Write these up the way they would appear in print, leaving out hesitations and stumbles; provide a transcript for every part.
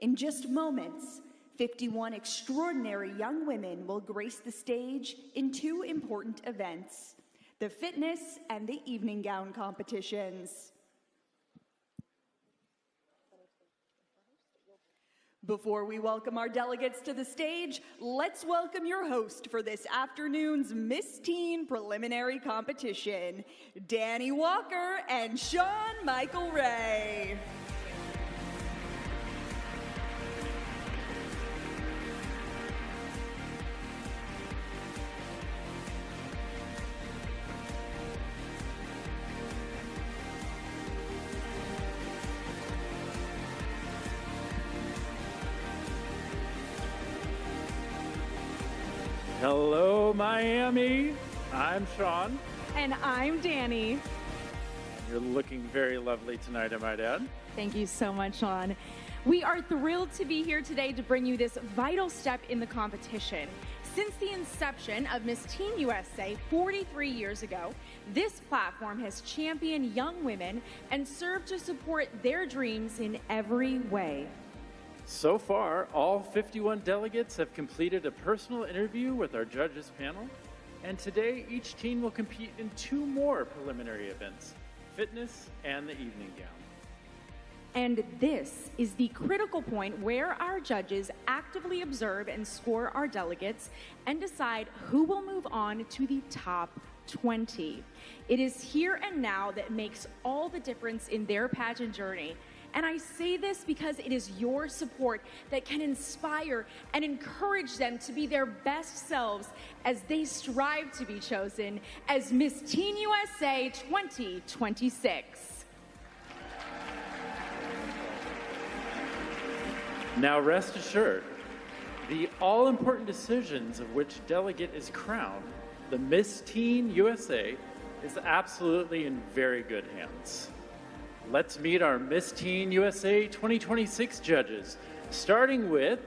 In just moments, 51 extraordinary young women will grace the stage in two important events, the fitness and the evening gown competitions. Before we welcome our delegates to the stage, let's welcome your host for this afternoon's Miss Teen preliminary competition, Danny Walker and Sean Michael Ray. Hello, Miami. I'm Sean. And I'm Danny. You're looking very lovely tonight, I might add. Thank you so much, Sean. We are thrilled to be here today to bring you this vital step in the competition. Since the inception of Miss Teen USA 43 years ago, this platform has championed young women and served to support their dreams in every way. So far, all 51 delegates have completed a personal interview with our judges panel, and today each teen will compete in two more preliminary events, fitness and the evening gown. And this is the critical point where our judges actively observe and score our delegates and decide who will move on to the top 20. It is here and now that makes all the difference in their pageant journey. And I say this because it is your support that can inspire and encourage them to be their best selves as they strive to be chosen as Miss Teen USA 2026. Now rest assured, the all-important decisions of which delegate is crowned, the Miss Teen USA, is absolutely in very good hands. Let's meet our Miss Teen USA 2026 judges, starting with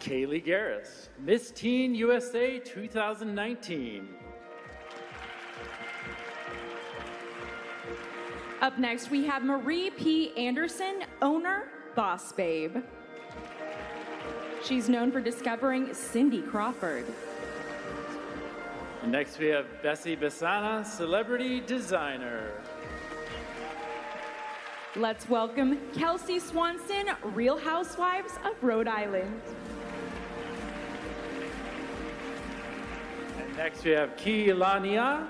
Kaylee Garris, Miss Teen USA 2019. Up next, we have Marie P. Anderson, owner, Boss Babe. She's known for discovering Cindy Crawford. And next, we have Bessie Besana, celebrity designer. Let's welcome Kelsey Swanson, Real Housewives of Rhode Island. And next we have Keelania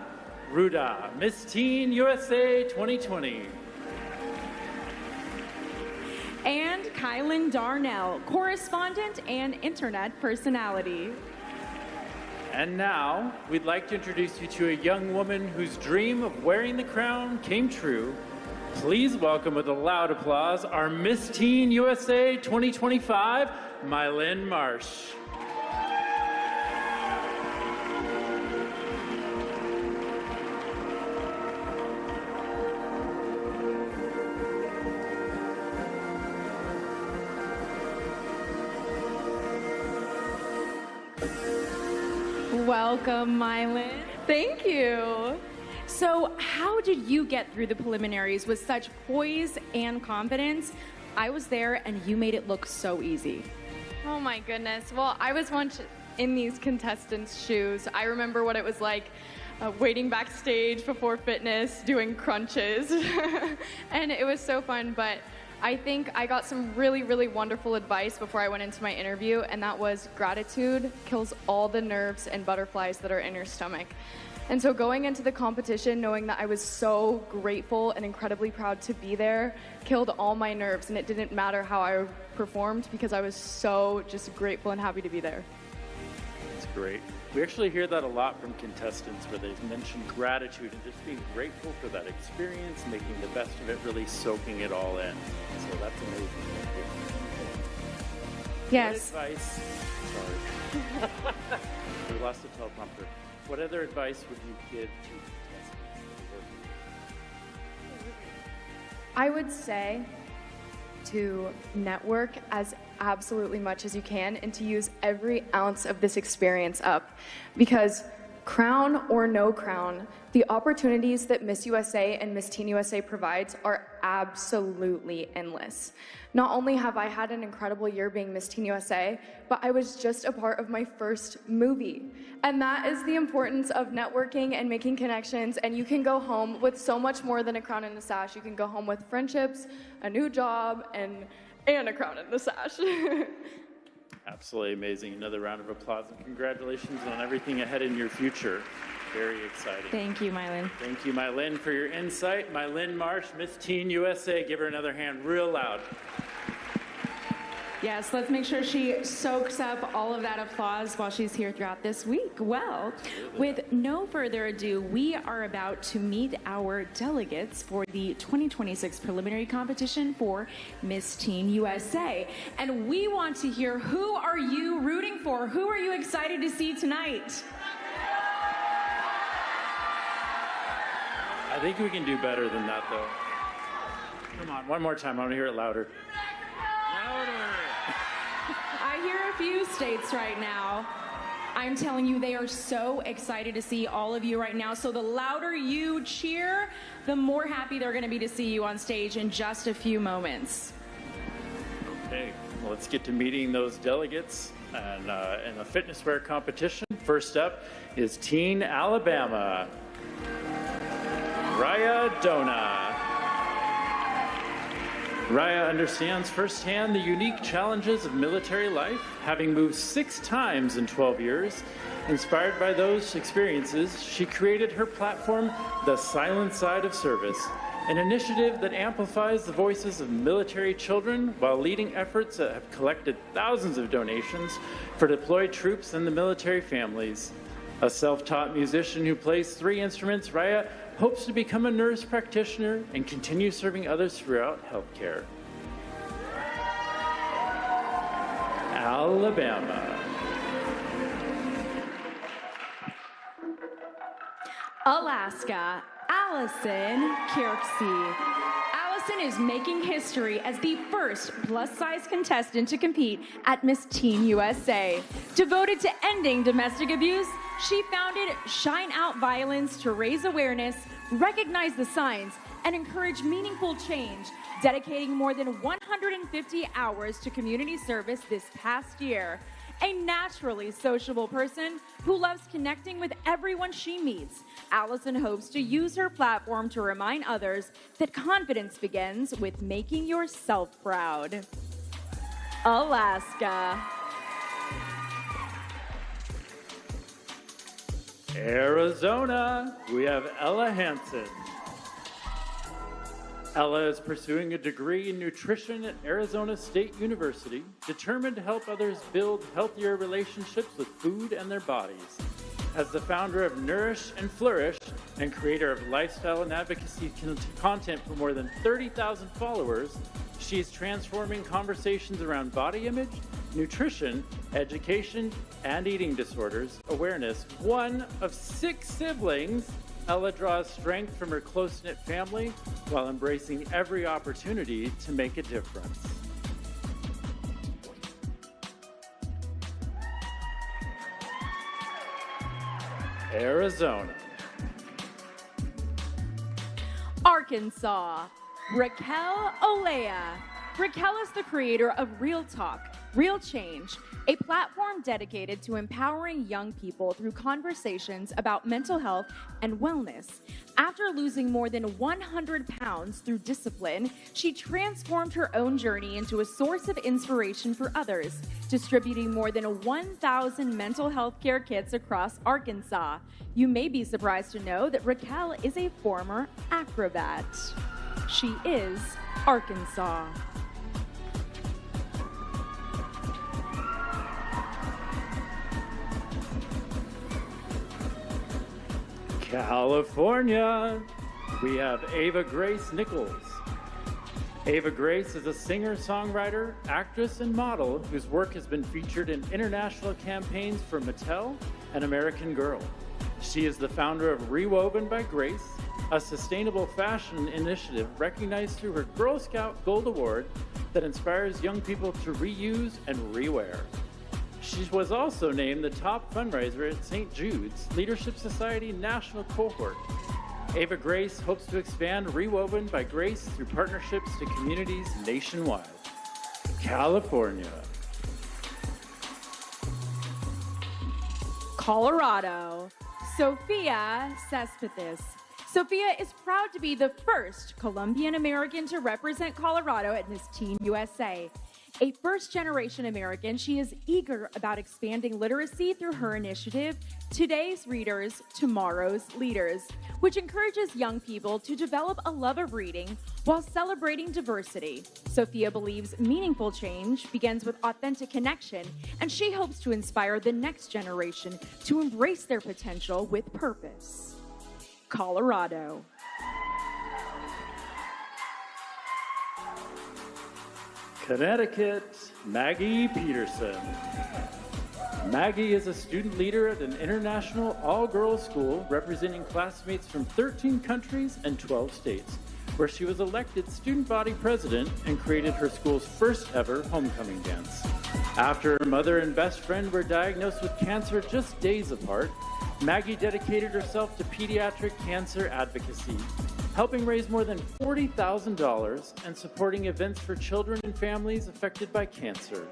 Ruda, Miss Teen USA 2020. And Kylan Darnell, correspondent and internet personality. And now, we'd like to introduce you to a young woman whose dream of wearing the crown came true. Please welcome with a loud applause our Miss Teen USA 2025, Mylin Marsh. Welcome, Mylin. Thank you. So how did you get through the preliminaries with such poise and confidence? I was there and you made it look so easy. Oh my goodness. Well, I was once in these contestants' shoes. I remember what it was like waiting backstage before fitness, doing crunches. And it was so fun, but I think I got some really, really wonderful advice before I went into my interview, and that was gratitude kills all the nerves and butterflies that are in your stomach. And so going into the competition, knowing that I was so grateful and incredibly proud to be there, killed all my nerves, and it didn't matter how I performed because I was so just grateful and happy to be there. That's great. We actually hear that a lot from contestants where they mention gratitude and just being grateful for that experience, making the best of it, really soaking it all in. So that's amazing. Thank you. Yes. What advice? Sorry. We lost the teleprompter. What other advice would you give to contestants? I would say to network as absolutely much as you can and to use every ounce of this experience up, because Crown or no crown, the opportunities that Miss USA and Miss Teen USA provides are absolutely endless. Not only have I had an incredible year being Miss Teen USA, but I was just a part of my first movie. And that is the importance of networking and making connections, and you can go home with so much more than a crown and a sash. You can go home with friendships, a new job, and a crown and a sash. Absolutely amazing. Another round of applause and congratulations on everything ahead in your future. Very exciting. Thank you, Mylin. Thank you, Mylin, for your insight. Mylin Marsh, Miss Teen USA. Give her another hand real loud. Yes, let's make sure she soaks up all of that applause while she's here throughout this week. Well, with no further ado, we are about to meet our delegates for the 2026 preliminary competition for Miss Teen USA. And we want to hear, who are you rooting for? Who are you excited to see tonight? I think we can do better than that, though. Come on, one more time. I want to hear it louder. Louder. I hear a few states right now. I'm telling you, they are so excited to see all of you right now. So the louder you cheer, the more happy they're going to be to see you on stage in just a few moments. Okay, well, let's get to meeting those delegates and in the fitness wear competition. First up is Teen Alabama. Raya Dona. Raya understands firsthand the unique challenges of military life, having moved 6 times in 12 years. Inspired by those experiences, she created her platform, The Silent Side of Service, an initiative that amplifies the voices of military children while leading efforts that have collected thousands of donations for deployed troops and the military families. A self-taught musician who plays 3 instruments, Raya hopes to become a nurse practitioner and continue serving others throughout healthcare. Alabama. Alaska, Allison Kirksey. Allison is making history as the first plus-size contestant to compete at Miss Teen USA. Devoted to ending domestic abuse, she founded Shine Out Violence to raise awareness, recognize the signs, and encourage meaningful change, dedicating more than 150 hours to community service this past year. A naturally sociable person who loves connecting with everyone she meets, Allison hopes to use her platform to remind others that confidence begins with making yourself proud. Alaska. Arizona, we have Ella Hansen. Ella is pursuing a degree in nutrition at Arizona State University, determined to help others build healthier relationships with food and their bodies. As the founder of Nourish and Flourish and creator of lifestyle and advocacy content for more than 30,000 followers, she is transforming conversations around body image, nutrition, education, and eating disorders awareness. One of 6 siblings, Ella draws strength from her close-knit family while embracing every opportunity to make a difference. Arizona. Arkansas, Raquel Olea. Raquel is the creator of Real Talk, Real Change, a platform dedicated to empowering young people through conversations about mental health and wellness. After losing more than 100 pounds through discipline, she transformed her own journey into a source of inspiration for others, distributing more than 1,000 mental health care kits across Arkansas. You may be surprised to know that Raquel is a former acrobat. She is Arkansas. California, we have Ava Grace Nichols. Ava Grace is a singer, songwriter, actress, and model whose work has been featured in international campaigns for Mattel and American Girl. She is the founder of Rewoven by Grace, a sustainable fashion initiative recognized through her Girl Scout Gold Award that inspires young people to reuse and rewear. She was also named the top fundraiser at St. Jude's Leadership Society National Cohort. Ava Grace hopes to expand Rewoven by Grace through partnerships to communities nationwide. California. Colorado. Sophia Cespedes. Sophia is proud to be the first Colombian American to represent Colorado at Miss Teen USA. A first-generation American, she is eager about expanding literacy through her initiative, Today's Readers, Tomorrow's Leaders, which encourages young people to develop a love of reading while celebrating diversity. Sophia believes meaningful change begins with authentic connection, and she hopes to inspire the next generation to embrace their potential with purpose. Colorado. Connecticut, Maggie Peterson. Maggie is a student leader at an international all-girls school representing classmates from 13 countries and 12 states, where she was elected student body president and created her school's first ever homecoming dance. After her mother and best friend were diagnosed with cancer just days apart, Maggie dedicated herself to pediatric cancer advocacy, helping raise more than $40,000 and supporting events for children and families affected by cancer.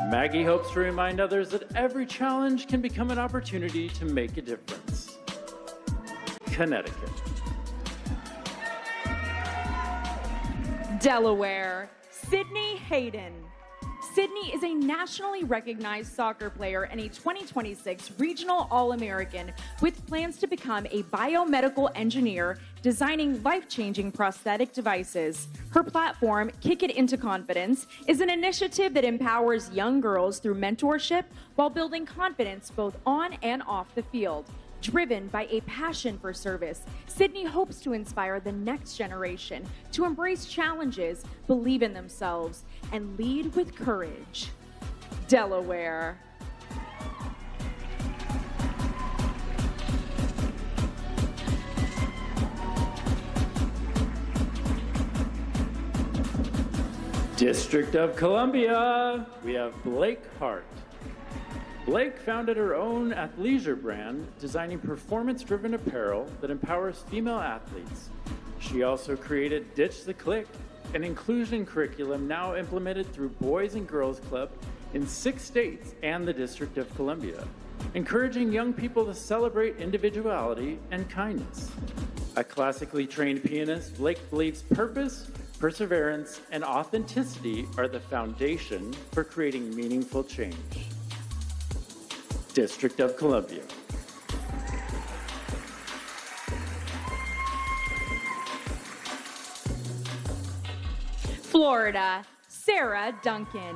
Maggie hopes to remind others that every challenge can become an opportunity to make a difference. Connecticut. Delaware. Sydney Hayden. Sydney is a nationally recognized soccer player and a 2026 Regional All-American with plans to become a biomedical engineer designing life-changing prosthetic devices. Her platform, Kick It Into Confidence, is an initiative that empowers young girls through mentorship while building confidence both on and off the field. Driven by a passion for service, Sydney hopes to inspire the next generation to embrace challenges, believe in themselves, and lead with courage. Delaware. District of Columbia, we have Blake Hart. Blake founded her own athleisure brand, designing performance-driven apparel that empowers female athletes. She also created Ditch the Click, an inclusion curriculum now implemented through Boys and Girls Club in 6 states and the District of Columbia, encouraging young people to celebrate individuality and kindness. A classically trained pianist, Blake believes purpose, perseverance, and authenticity are the foundation for creating meaningful change. District of Columbia. Florida. Sarah Duncan.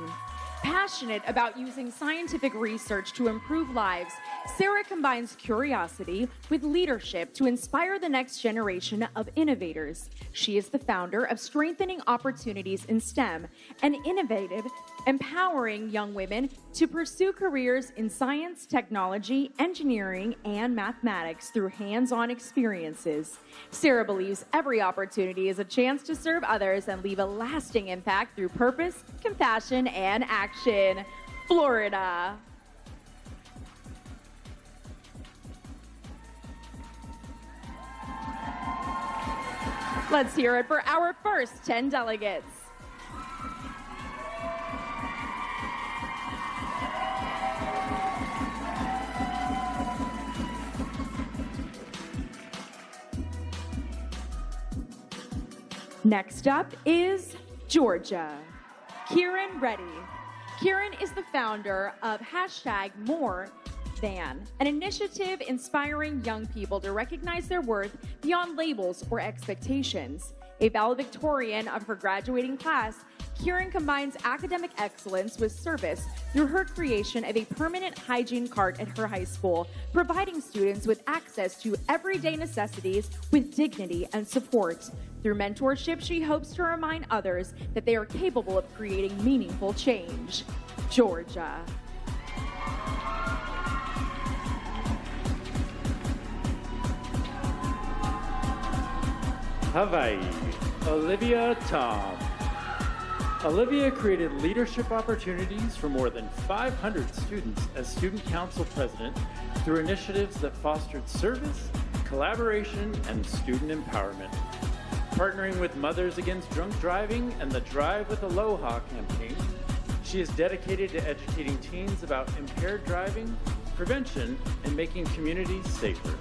Passionate about using scientific research to improve lives, Sarah combines curiosity with leadership to inspire the next generation of innovators. She is the founder of Strengthening Opportunities in STEM, an innovative, empowering young women to pursue careers in science, technology, engineering, and mathematics through hands-on experiences. Sarah believes every opportunity is a chance to serve others and leave a lasting impact through purpose, compassion, and action. Florida. Let's hear it for our first 10 delegates. Next up is Georgia. Kieran Reddy. Kieran is the founder of #MoreThan, an initiative inspiring young people to recognize their worth beyond labels or expectations. A valedictorian of her graduating class, Kieran combines academic excellence with service through her creation of a permanent hygiene cart at her high school, providing students with access to everyday necessities with dignity and support. Through mentorship, she hopes to remind others that they are capable of creating meaningful change. Georgia. Hawaii, Olivia Tom. Olivia created leadership opportunities for more than 500 students as student council president through initiatives that fostered service, collaboration, and student empowerment. Partnering with Mothers Against Drunk Driving and the Drive with Aloha campaign, she is dedicated to educating teens about impaired driving, prevention, and making communities safer.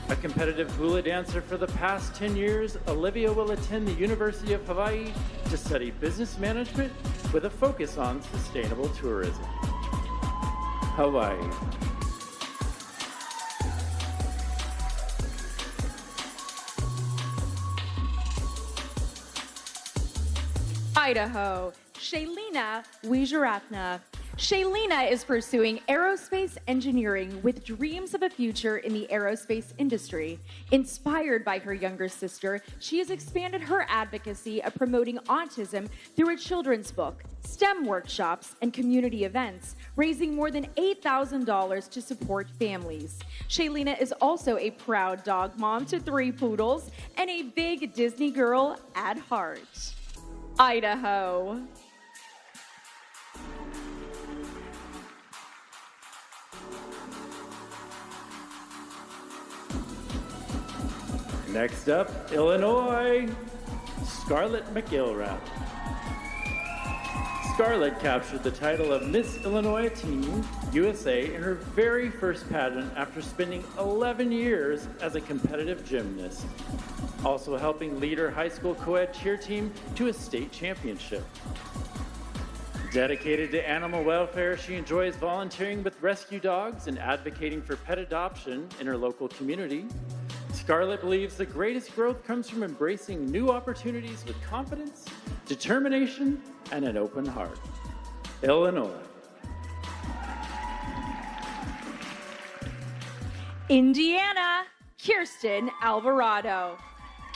A competitive hula dancer for the past 10 years, Olivia will attend the University of Hawaii to study business management with a focus on sustainable tourism. Hawaii. Idaho, Shailina Wijaratna. Shailina is pursuing aerospace engineering with dreams of a future in the aerospace industry. Inspired by her younger sister, she has expanded her advocacy of promoting autism through a children's book, STEM workshops, and community events, raising more than $8,000 to support families. Shailina is also a proud dog mom to 3 poodles and a big Disney girl at heart. Idaho. Next up, Illinois, Scarlett McIlrath. Scarlett captured the title of Miss Illinois Teen USA in her very first pageant after spending 11 years as a competitive gymnast, also helping lead her high school co-ed cheer team to a state championship. Dedicated to animal welfare, she enjoys volunteering with rescue dogs and advocating for pet adoption in her local community. Scarlett believes the greatest growth comes from embracing new opportunities with confidence, determination, and an open heart. Illinois. Indiana, Kirsten Alvarado.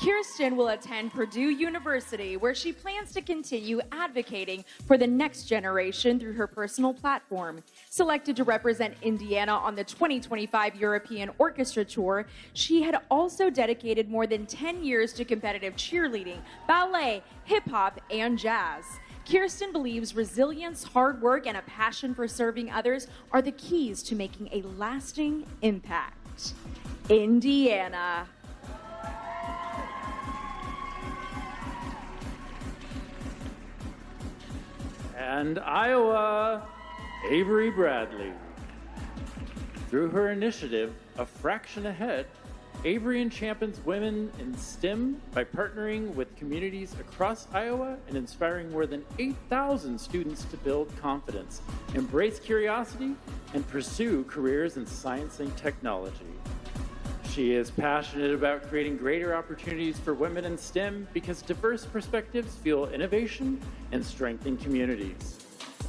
Kirsten will attend Purdue University, where she plans to continue advocating for the next generation through her personal platform. Selected to represent Indiana on the 2025 European Orchestra Tour, she had also dedicated more than 10 years to competitive cheerleading, ballet, hip-hop, and jazz. Kirsten believes resilience, hard work, and a passion for serving others are the keys to making a lasting impact. Indiana. And Iowa, Avery Bradley. Through her initiative, A Fraction Ahead, Avery champions women in STEM by partnering with communities across Iowa and inspiring more than 8,000 students to build confidence, embrace curiosity, and pursue careers in science and technology. She is passionate about creating greater opportunities for women in STEM because diverse perspectives fuel innovation and strengthen communities.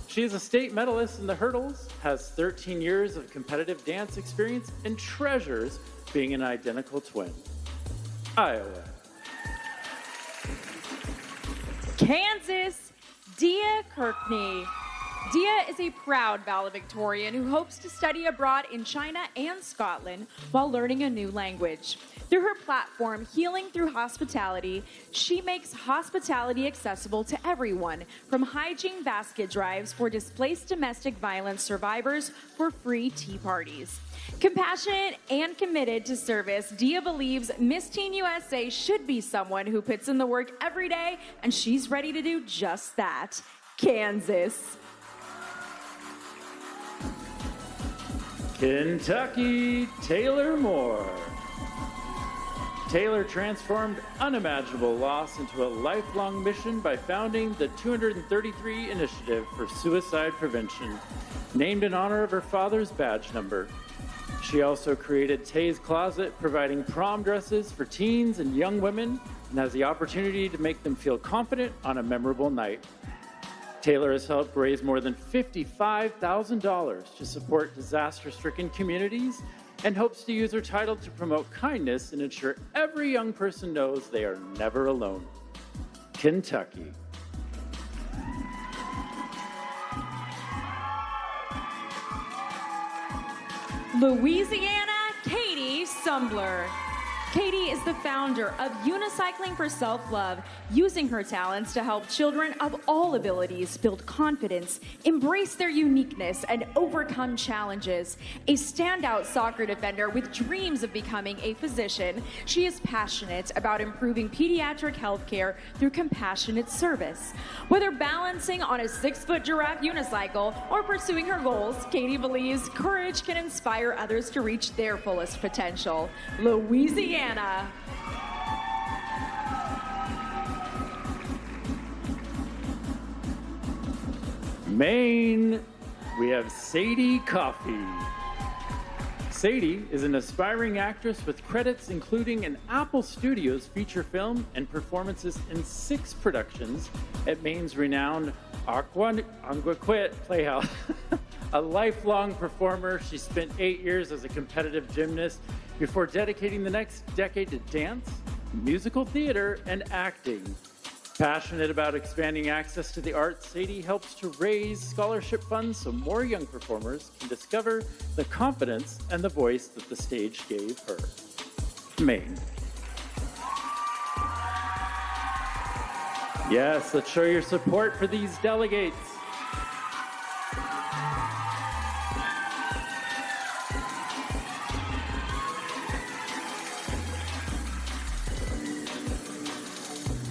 She is a state medalist in the hurdles, has 13 years of competitive dance experience, and treasures being an identical twin. Iowa. Kansas, Dia Kirkney. Dia is a proud valedictorian who hopes to study abroad in China and Scotland while learning a new language. Through her platform, Healing Through Hospitality, she makes hospitality accessible to everyone, from hygiene basket drives for displaced domestic violence survivors for free tea parties. Compassionate and committed to service, Dia believes Miss Teen USA should be someone who puts in the work every day, and she's ready to do just that. Kansas. Kentucky, Taylor Moore. Taylor transformed unimaginable loss into a lifelong mission by founding the 233 Initiative for Suicide Prevention, named in honor of her father's badge number. She also created Tay's Closet, providing prom dresses for teens and young women, and has the opportunity to make them feel confident on a memorable night. Taylor has helped raise more than $55,000 to support disaster-stricken communities and hopes to use her title to promote kindness and ensure every young person knows they are never alone. Kentucky. Louisiana, Katie Sumbler. Katie is the founder of Unicycling for Self-Love, using her talents to help children of all abilities build confidence, embrace their uniqueness, and overcome challenges. A standout soccer defender with dreams of becoming a physician, she is passionate about improving pediatric health care through compassionate service. Whether balancing on a 6-foot giraffe unicycle or pursuing her goals, Katie believes courage can inspire others to reach their fullest potential. Louisiana. Maine, we have Sadie Coffey. Sadie is an aspiring actress with credits including an Apple Studios feature film and performances in 6 productions at Maine's renowned Aquaquit Playhouse. A lifelong performer, she spent 8 years as a competitive gymnast before dedicating the next decade to dance, musical theater, and acting. Passionate about expanding access to the arts, Sadie helps to raise scholarship funds so more young performers can discover the confidence and the voice that the stage gave her. Maine. Yes, let's show your support for these delegates.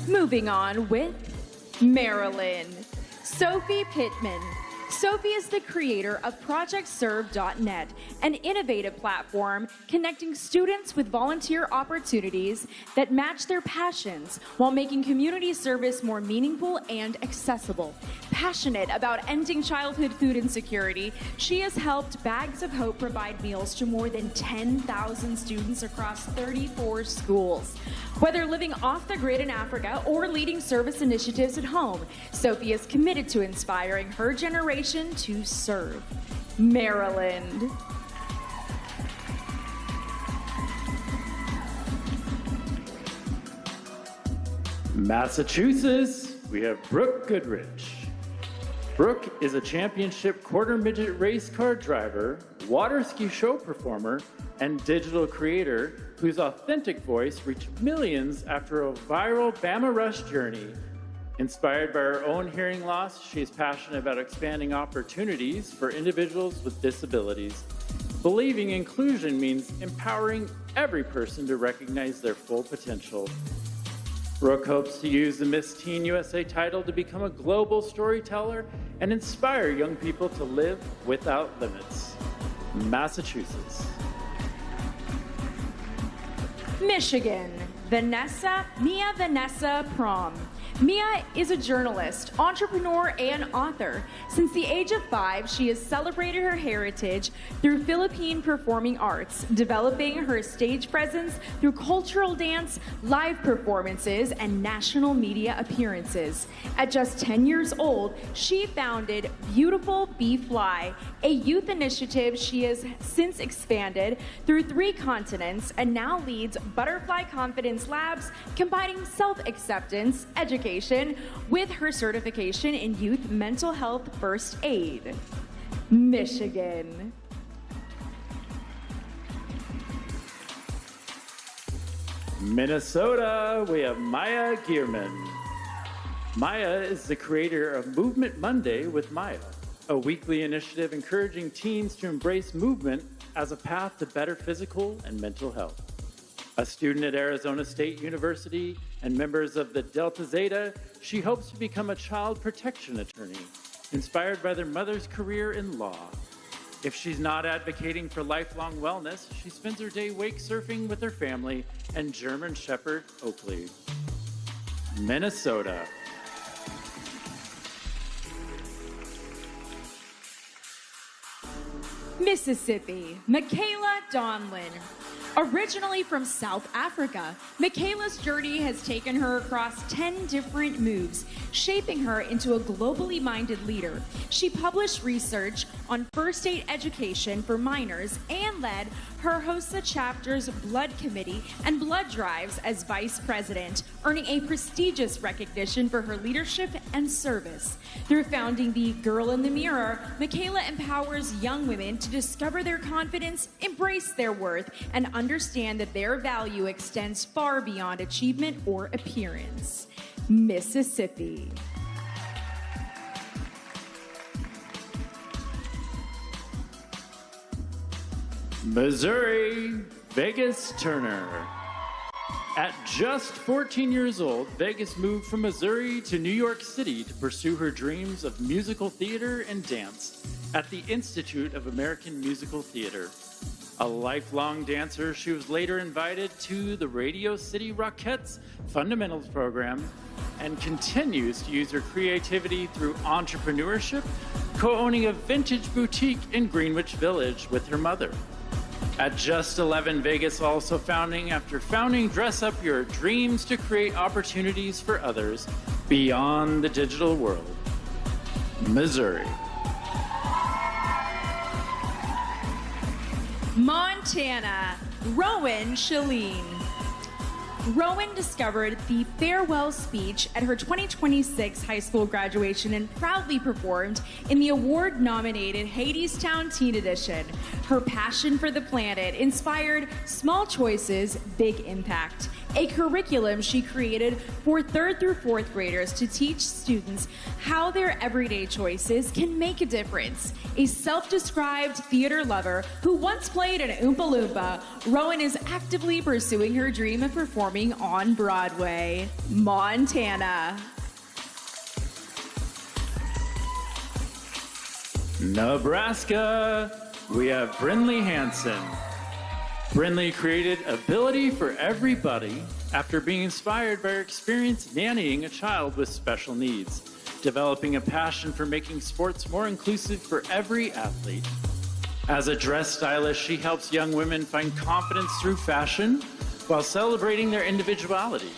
Moving on with Maryland. Sophie Pittman. Sophie is the creator of ProjectServe.net, an innovative platform connecting students with volunteer opportunities that match their passions while making community service more meaningful and accessible. Passionate about ending childhood food insecurity, she has helped Bags of Hope provide meals to more than 10,000 students across 34 schools. Whether living off the grid in Africa or leading service initiatives at home, Sophie is committed to inspiring her generation to serve. Maryland. Massachusetts, we have Brooke Goodrich. Brooke is a championship quarter midget race car driver, water ski show performer, and digital creator whose authentic voice reached millions after a viral Bama Rush journey. Inspired by her own hearing loss, she is passionate about expanding opportunities for individuals with disabilities. Believing inclusion means empowering every person to recognize their full potential. Brooke hopes to use the Miss Teen USA title to become a global storyteller and inspire young people to live without limits. Massachusetts. Michigan. Mia Vanessa Prom. Mia is a journalist, entrepreneur, and author. Since the age of 5, she has celebrated her heritage through Philippine performing arts, developing her stage presence through cultural dance, live performances, and national media appearances. At just 10 years old, she founded Beautiful Be Fly, a youth initiative she has since expanded through 3 continents and now leads Butterfly Confidence Labs, combining self-acceptance, education, with her certification in youth mental health first aid. Michigan. Minnesota, we have Maya Gierman. Maya is the creator of Movement Monday with Maya, a weekly initiative encouraging teens to embrace movement as a path to better physical and mental health. A student at Arizona State University and members of the Delta Zeta, she hopes to become a child protection attorney, inspired by their mother's career in law. If she's not advocating for lifelong wellness, she spends her day wake surfing with her family and German Shepherd Oakley. Minnesota. Mississippi. Michaela Donlin. Originally from South Africa, Michaela's journey has taken her across 10 different moves, shaping her into a globally minded leader. She published research on first aid education for minors and led her hosts the chapter's Blood Committee and Blood Drives as vice president, earning a prestigious recognition for her leadership and service. Through founding the Girl in the Mirror, Michaela empowers young women to discover their confidence, embrace their worth, and understand that their value extends far beyond achievement or appearance. Mississippi. Missouri, Vegas Turner. At just 14 years old, Vegas moved from Missouri to New York City to pursue her dreams of musical theater and dance at the Institute of American Musical Theater. A lifelong dancer, she was later invited to the Radio City Rockettes Fundamentals program and continues to use her creativity through entrepreneurship, co-owning a vintage boutique in Greenwich Village with her mother. At just 11, Vegas also after founding Dress Up Your Dreams to create opportunities for others beyond the digital world. Missouri. Montana, Rowan Shalene. Rowan discovered the farewell speech at her 2026 high school graduation and proudly performed in the award-nominated Hadestown Teen Edition. Her passion for the planet inspired Small Choices, Big Impact, a curriculum she created for 3rd through 4th graders to teach students how their everyday choices can make a difference. A self-described theater lover who once played an Oompa Loompa, Rowan is actively pursuing her dream of performing on Broadway. Montana. Nebraska, we have Brinley Hansen. Brinley created Ability for Everybody after being inspired by her experience nannying a child with special needs, developing a passion for making sports more inclusive for every athlete. As a dress stylist, she helps young women find confidence through fashion while celebrating their individuality.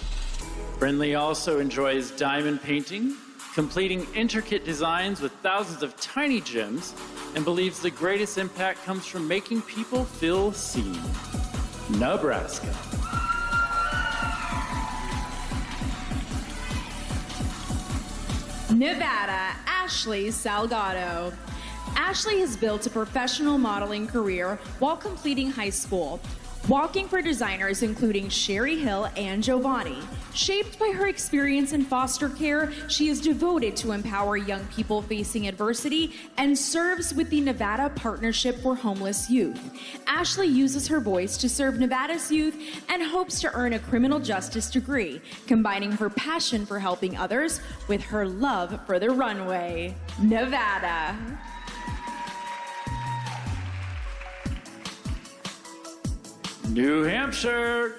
Brinley also enjoys diamond painting, completing intricate designs with thousands of tiny gems, and believes the greatest impact comes from making people feel seen. Nebraska. Nevada, Ashley Salgado. Ashley has built a professional modeling career while completing high school, walking for designers including Sherry Hill and Giovanni. Shaped by her experience in foster care, she is devoted to empower young people facing adversity and serves with the Nevada Partnership for Homeless Youth. Ashley uses her voice to serve Nevada's youth and hopes to earn a criminal justice degree, combining her passion for helping others with her love for the runway. Nevada. New Hampshire,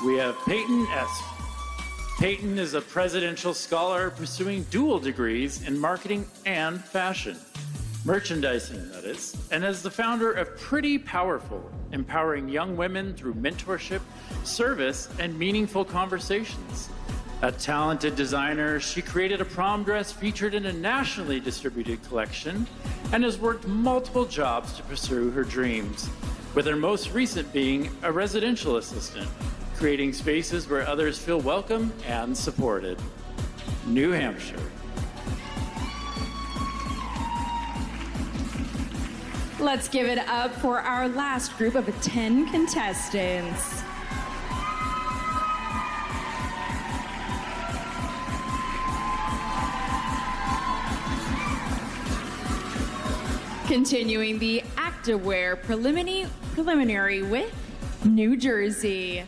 we have Peyton Esp. Peyton is a presidential scholar pursuing dual degrees in marketing and fashion, merchandising that is, and as the founder of Pretty Powerful, empowering young women through mentorship, service, and meaningful conversations. A talented designer, she created a prom dress featured in a nationally distributed collection and has worked multiple jobs to pursue her dreams, with her most recent being a residential assistant, creating spaces where others feel welcome and supported. New Hampshire. Let's give it up for our last group of 10 contestants. Continuing the activewear preliminary with New Jersey.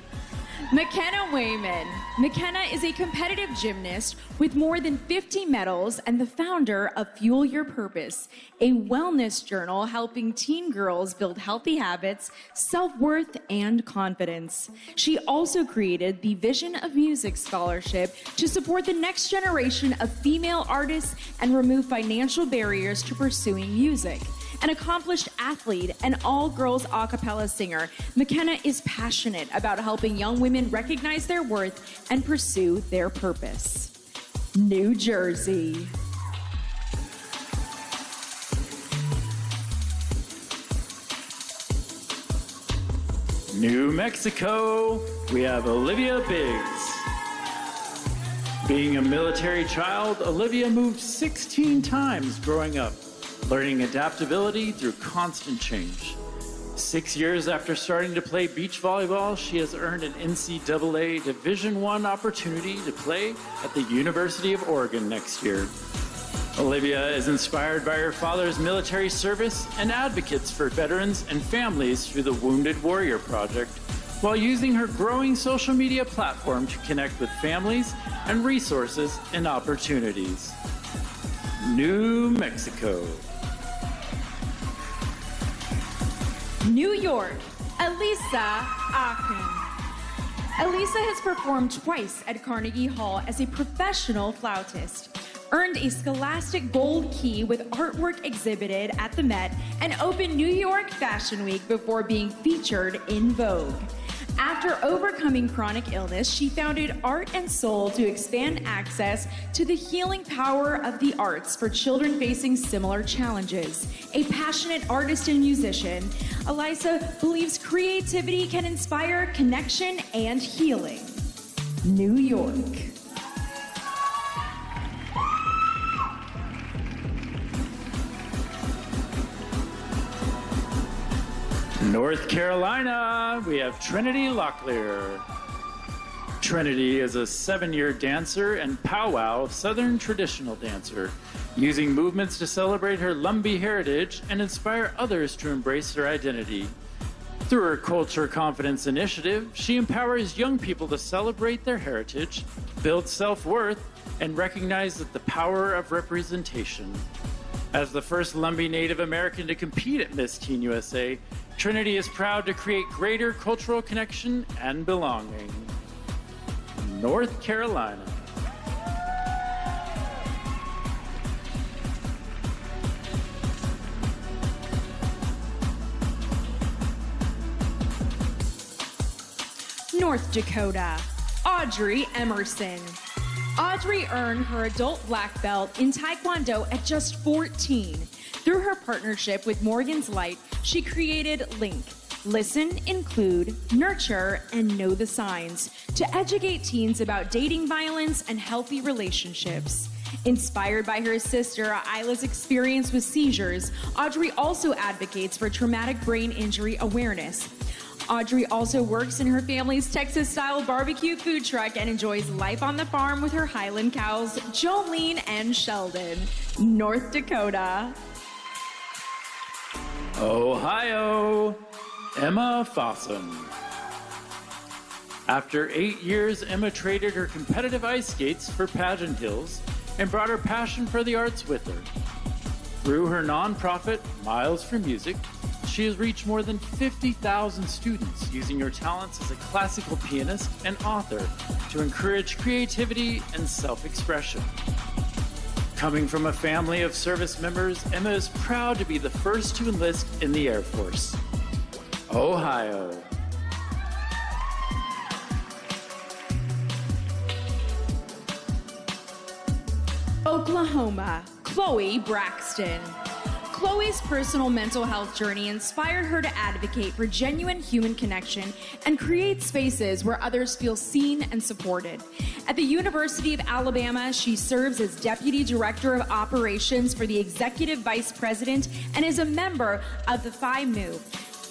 McKenna Wayman. McKenna is a competitive gymnast with more than 50 medals and the founder of Fuel Your Purpose, a wellness journal helping teen girls build healthy habits, self-worth, and confidence. She also created the Vision of Music Scholarship to support the next generation of female artists and remove financial barriers to pursuing music. An accomplished athlete and all-girls a cappella singer, McKenna is passionate about helping young women recognize their worth and pursue their purpose. New Jersey. New Mexico, we have Olivia Biggs. Being a military child, Olivia moved 16 times growing up, learning adaptability through constant change. 6 years after starting to play beach volleyball, she has earned an NCAA Division I opportunity to play at the University of Oregon next year. Olivia is inspired by her father's military service and advocates for veterans and families through the Wounded Warrior Project, while using her growing social media platform to connect with families and resources and opportunities. New Mexico. New York, Elisa Aachen. Elisa has performed twice at Carnegie Hall as a professional flautist, earned a Scholastic Gold Key with artwork exhibited at the Met, and opened New York Fashion Week before being featured in Vogue. After overcoming chronic illness, she founded Art and Soul to expand access to the healing power of the arts for children facing similar challenges. A passionate artist and musician, Elisa believes creativity can inspire connection and healing. New York. North Carolina, we have Trinity Locklear. Trinity is a 7-year dancer and powwow Southern traditional dancer, using movements to celebrate her Lumbee heritage and inspire others to embrace their identity. Through her Culture Confidence initiative, she empowers young people to celebrate their heritage, build self-worth, and recognize that the power of representation. As the first Lumbee Native American to compete at Miss Teen USA, Trinity is proud to create greater cultural connection and belonging. North Carolina. North Dakota, Audrey Emerson. Audrey earned her adult black belt in Taekwondo at just 14. Through her partnership with Morgan's Light, she created Link, Listen, Include, Nurture, and Know the Signs, to educate teens about dating violence and healthy relationships. Inspired by her sister Isla's experience with seizures, Audrey also advocates for traumatic brain injury awareness. Audrey also works in her family's Texas-style barbecue food truck and enjoys life on the farm with her Highland cows, Jolene and Sheldon. North Dakota. Ohio, Emma Fossum. After 8 years, Emma traded her competitive ice skates for pageant hills and brought her passion for the arts with her. Through her nonprofit, Miles for Music, she has reached more than 50,000 students using her talents as a classical pianist and author to encourage creativity and self-expression. Coming from a family of service members, Emma is proud to be the first to enlist in the Air Force. Ohio. Oklahoma, Chloe Braxton. Chloe's personal mental health journey inspired her to advocate for genuine human connection and create spaces where others feel seen and supported. At the University of Alabama, she serves as Deputy Director of Operations for the Executive Vice President and is a member of the Phi Mu.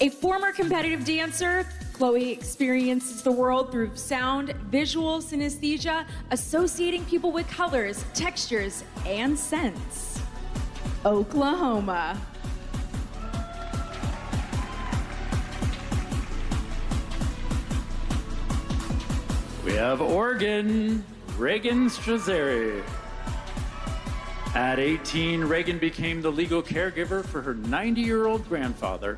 A former competitive dancer, Chloe experiences the world through sound, visual synesthesia, associating people with colors, textures, and scents. Oklahoma. We have Oregon, Reagan Strazzeri. At 18, Reagan became the legal caregiver for her 90-year-old grandfather,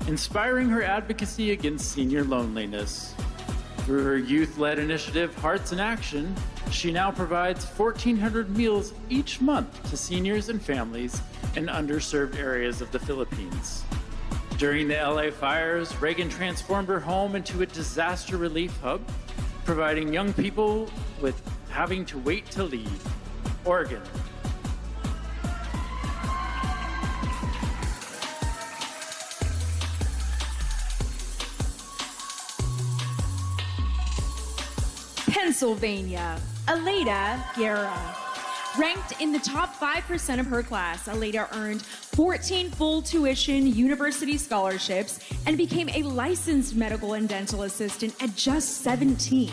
inspiring her advocacy against senior loneliness. Through her youth-led initiative, Hearts in Action, she now provides 1,400 meals each month to seniors and families in underserved areas of the Philippines. During the LA fires, Reagan transformed her home into a disaster relief hub, providing young people with having to wait to leave. Oregon. Pennsylvania, Aleda Guerra. Ranked in the top 5% of her class, Aleda earned 14 full tuition university scholarships and became a licensed medical and dental assistant at just 17.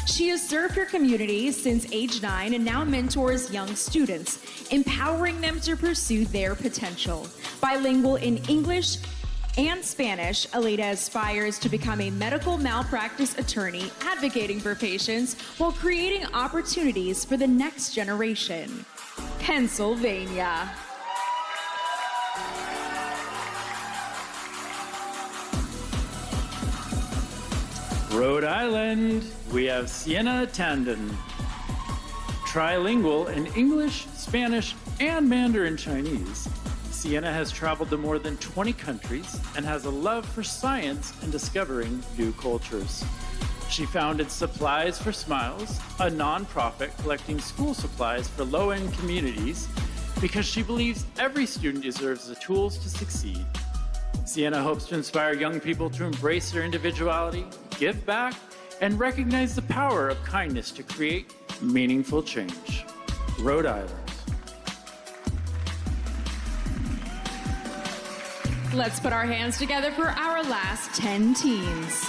She has served her community since age 9 and now mentors young students, empowering them to pursue their potential. Bilingual in English and Spanish, Aleda aspires to become a medical malpractice attorney, advocating for patients while creating opportunities for the next generation. Pennsylvania. Rhode Island, we have Sienna Tandon. Trilingual in English, Spanish, and Mandarin Chinese, Sienna has traveled to more than 20 countries and has a love for science and discovering new cultures. She founded Supplies for Smiles, a nonprofit collecting school supplies for low-end communities, because she believes every student deserves the tools to succeed. Sienna hopes to inspire young people to embrace their individuality, give back, and recognize the power of kindness to create meaningful change. Rhode Island. Let's put our hands together for our last 10 teams.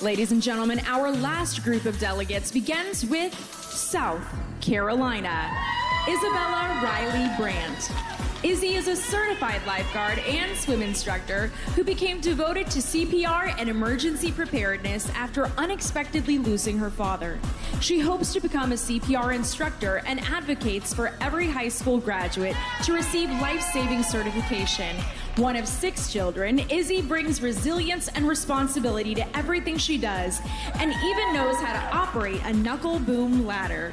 Ladies and gentlemen, our last group of delegates begins with South Carolina. Isabella Riley Brandt. Izzy is a certified lifeguard and swim instructor who became devoted to CPR and emergency preparedness after unexpectedly losing her father. She hopes to become a CPR instructor and advocates for every high school graduate to receive life-saving certification. One of 6 children, Izzy brings resilience and responsibility to everything she does and even knows how to operate a knuckle boom ladder.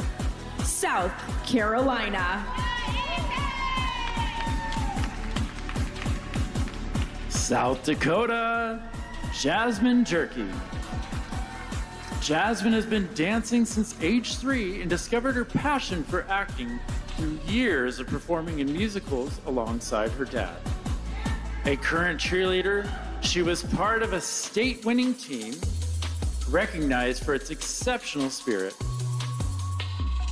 South Carolina. South Dakota, Jasmine Jerky. Jasmine has been dancing since age 3 and discovered her passion for acting through years of performing in musicals alongside her dad. A current cheerleader, she was part of a state-winning team recognized for its exceptional spirit.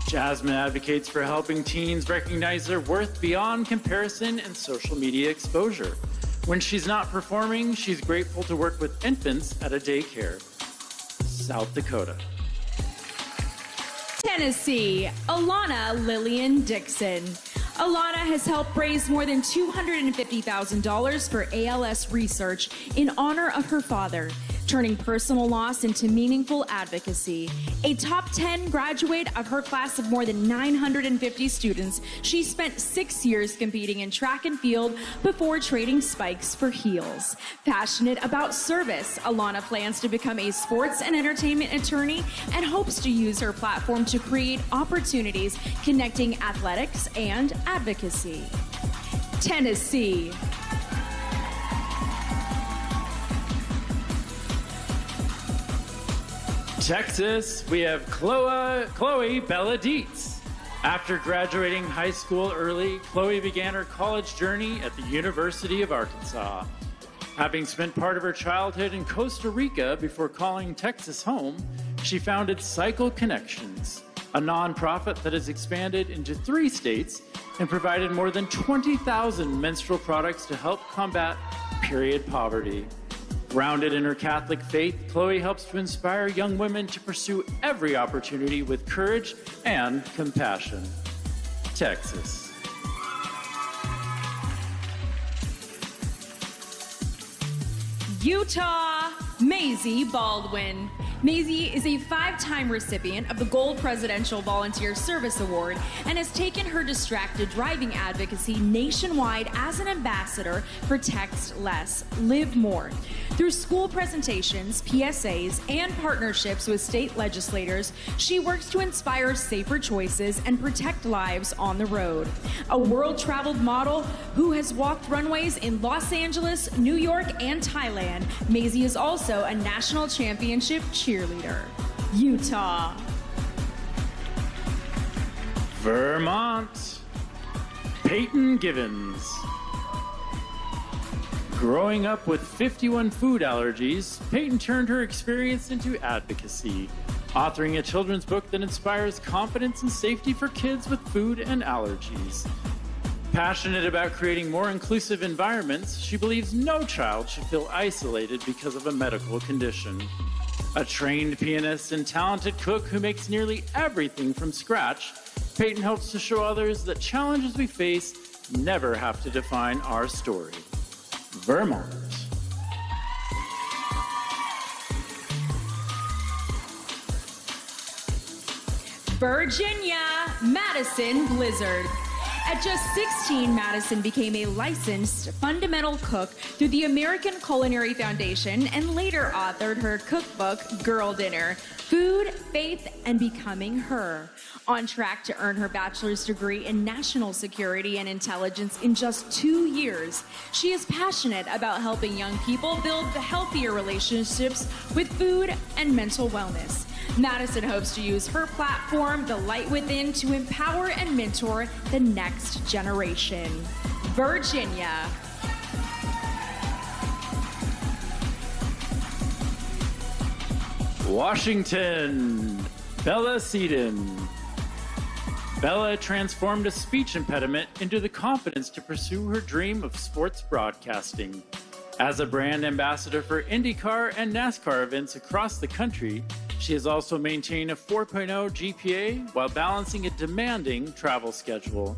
Jasmine advocates for helping teens recognize their worth beyond comparison and social media exposure. When she's not performing, she's grateful to work with infants at a daycare. South Dakota. Tennessee, Alana Lillian Dixon. Alana has helped raise more than $250,000 for ALS research in honor of her father, turning personal loss into meaningful advocacy. A top 10 graduate of her class of more than 950 students, she spent 6 years competing in track and field before trading spikes for heels. Passionate about service, Alana plans to become a sports and entertainment attorney and hopes to use her platform to create opportunities connecting athletics and advocacy. Tennessee. Texas, we have Chloe Bella Dietz. After graduating high school early, Chloe began her college journey at the University of Arkansas. Having spent part of her childhood in Costa Rica before calling Texas home, she founded Cycle Connections, a nonprofit that has expanded into 3 states and provided more than 20,000 menstrual products to help combat period poverty. Grounded in her Catholic faith, Chloe helps to inspire young women to pursue every opportunity with courage and compassion. Texas. Utah, Maisie Baldwin. Maisie is a 5-time recipient of the Gold Presidential Volunteer Service Award and has taken her distracted driving advocacy nationwide as an ambassador for Text Less, Live More. Through school presentations, PSAs, and partnerships with state legislators, she works to inspire safer choices and protect lives on the road. A world-traveled model who has walked runways in Los Angeles, New York, and Thailand, Maisie is also a national championship cheerleader. Utah. Vermont, Peyton Givens. Growing up with 51 food allergies, Peyton turned her experience into advocacy, authoring a children's book that inspires confidence and safety for kids with food and allergies. Passionate about creating more inclusive environments, she believes no child should feel isolated because of a medical condition. A trained pianist and talented cook who makes nearly everything from scratch, Peyton hopes to show others that challenges we face never have to define our story. Vermont. Virginia, Madison Blizzard. At just 16, Madison became a licensed fundamental cook through the American Culinary Foundation and later authored her cookbook, Girl Dinner, Food, Faith, and Becoming Her. On track to earn her bachelor's degree in national security and intelligence in just 2 years, she is passionate about helping young people build healthier relationships with food and mental wellness. Madison hopes to use her platform, The Light Within, to empower and mentor the next generation. Virginia. Washington, Bella Seaton. Bella transformed a speech impediment into the confidence to pursue her dream of sports broadcasting. As a brand ambassador for IndyCar and NASCAR events across the country, she has also maintained a 4.0 GPA while balancing a demanding travel schedule.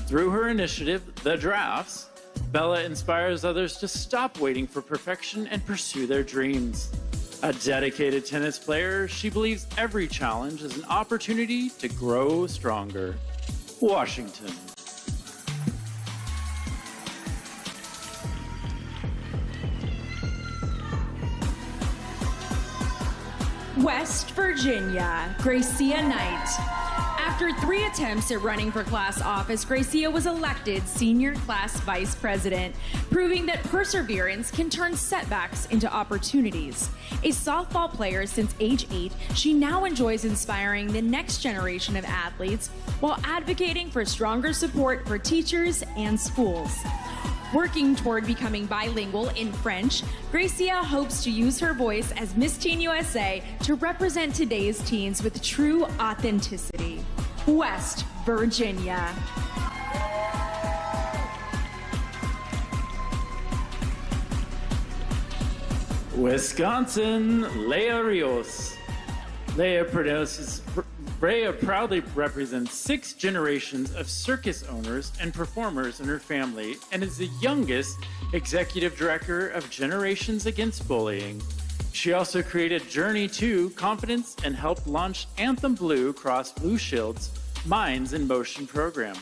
Through her initiative, The Drafts, Bella inspires others to stop waiting for perfection and pursue their dreams. A dedicated tennis player, she believes every challenge is an opportunity to grow stronger. Washington. West Virginia, Gracia Knight. After 3 attempts at running for class office, Gracia was elected senior class vice president, proving that perseverance can turn setbacks into opportunities. A softball player since age 8, she now enjoys inspiring the next generation of athletes while advocating for stronger support for teachers and schools. Working toward becoming bilingual in French, Gracia hopes to use her voice as Miss Teen USA to represent today's teens with true authenticity. West Virginia. Wisconsin, Leah Rios. Leah proudly represents 6 generations of circus owners and performers in her family and is the youngest executive director of Generations Against Bullying. She also created Journey to Confidence and helped launch Anthem Blue Cross Blue Shield's Minds in Motion program,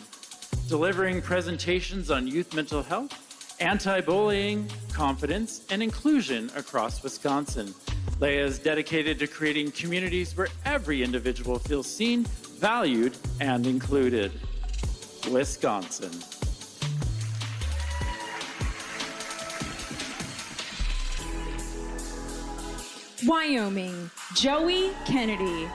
delivering presentations on youth mental health, anti-bullying, confidence, and inclusion across Wisconsin. Leah is dedicated to creating communities where every individual feels seen, valued, and included. Wisconsin. Wyoming, Joey Kennedy.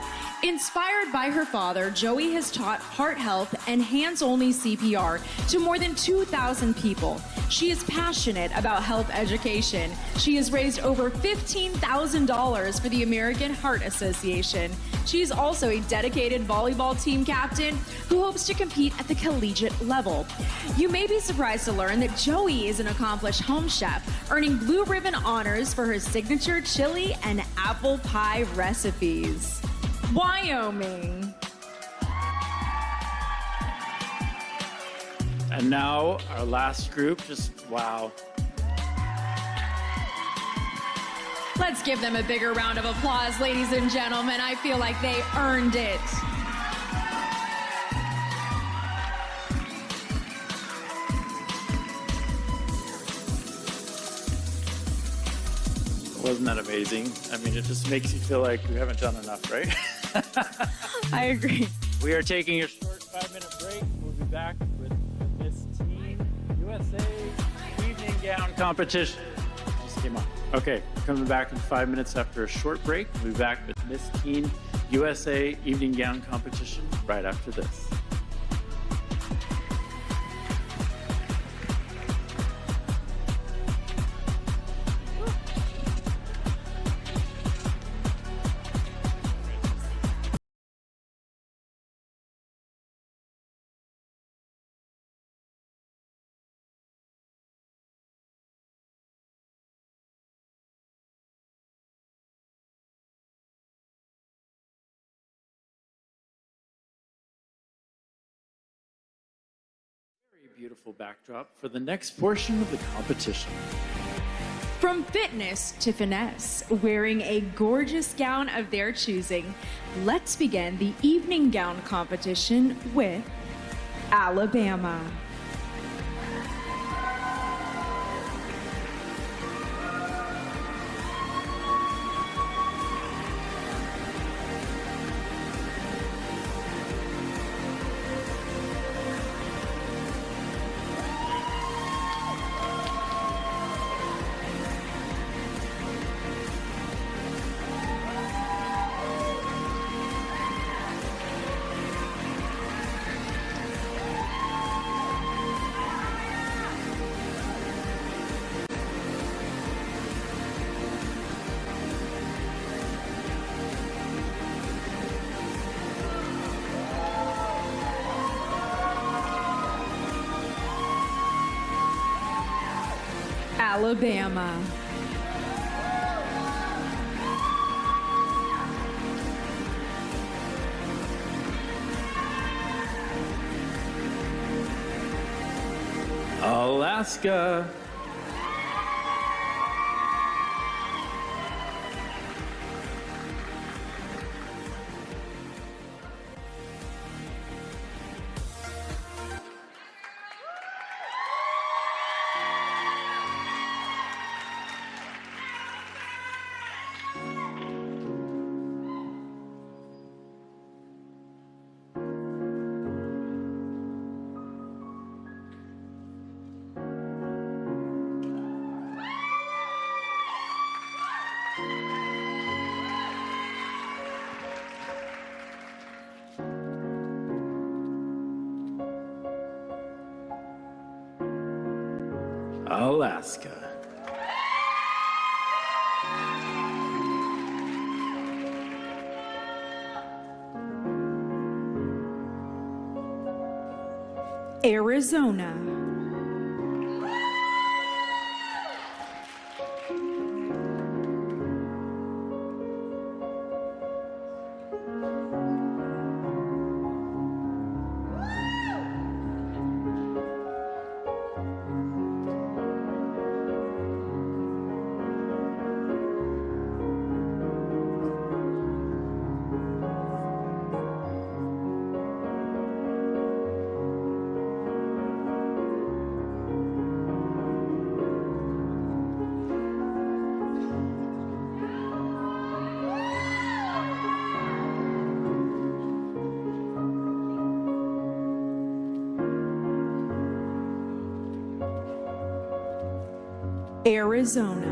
Inspired by her father, Joey has taught heart health and hands-only CPR to more than 2,000 people. She is passionate about health education. She has raised over $15,000 for the American Heart Association. She is also a dedicated volleyball team captain who hopes to compete at the collegiate level. You may be surprised to learn that Joey is an accomplished home chef, earning blue ribbon honors for her signature chili and apple pie recipes. Wyoming. And now our last group, just wow. Let's give them a bigger round of applause, ladies and gentlemen. I feel like they earned it. Wasn't that amazing? I mean, it just makes you feel like we haven't done enough, right? I agree. We are taking a short 5-minute break. We'll be back with Miss Teen USA evening gown competition. Just came on. Okay, coming back in 5 minutes after a short break. We'll be back with Miss Teen USA evening gown competition right after this. beautiful backdrop for the next portion of the competition. From fitness to finesse, wearing a gorgeous gown of their choosing, let's begin the evening gown competition with Alabama. Alabama. Alaska. Alaska. Arizona. Arizona.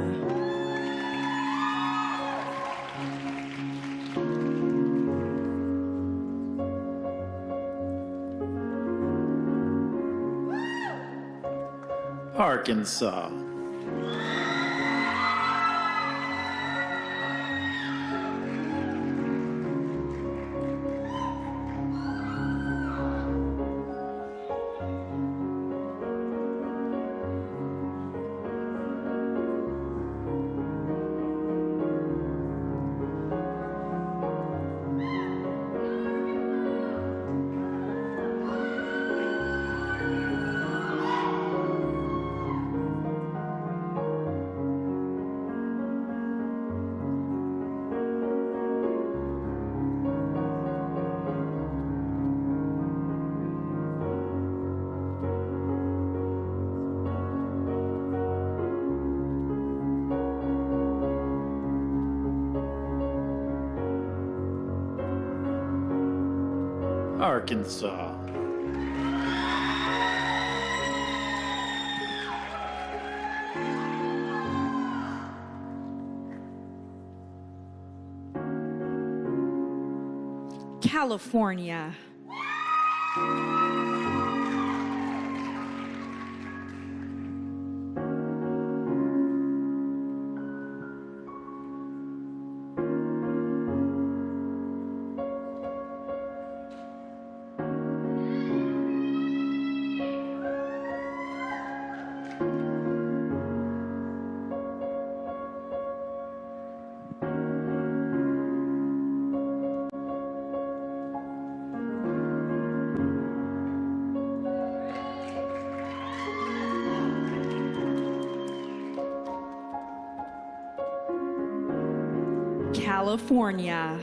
Arkansas. Arkansas. California. California.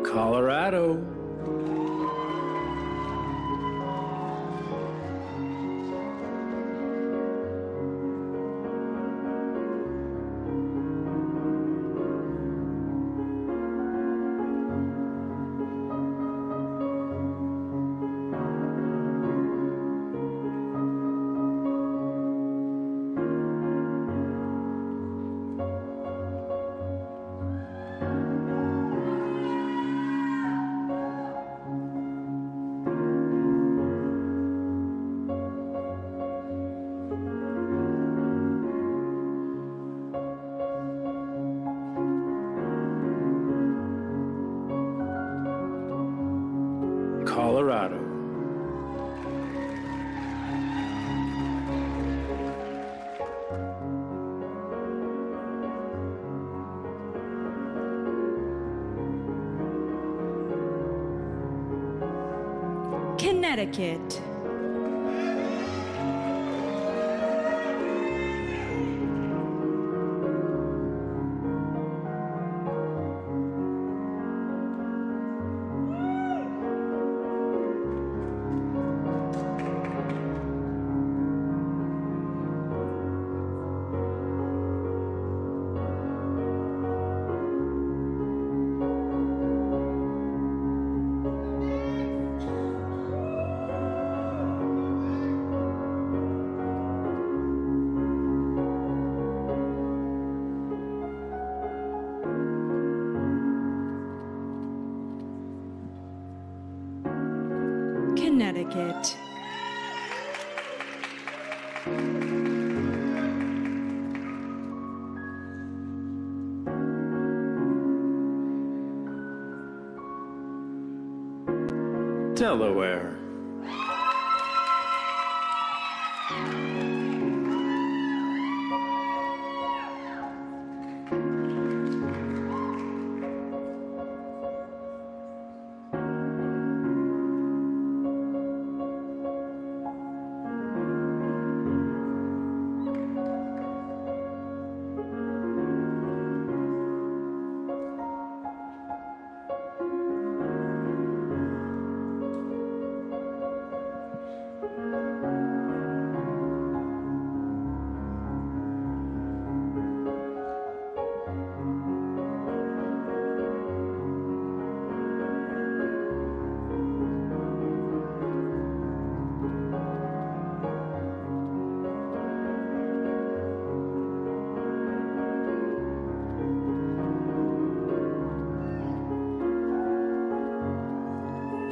Colorado. Colorado. Connecticut. Connecticut. Delaware.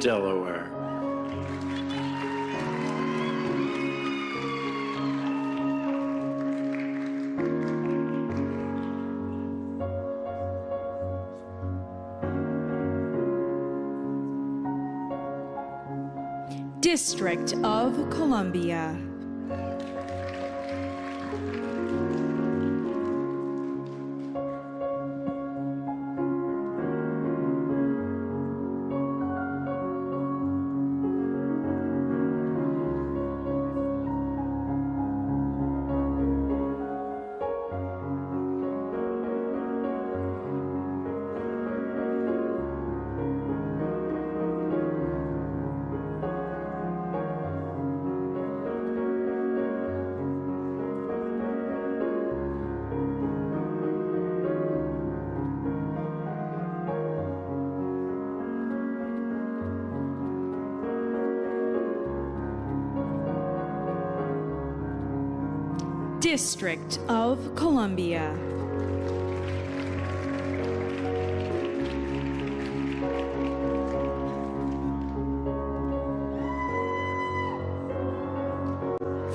Delaware. District of Columbia. District of Columbia.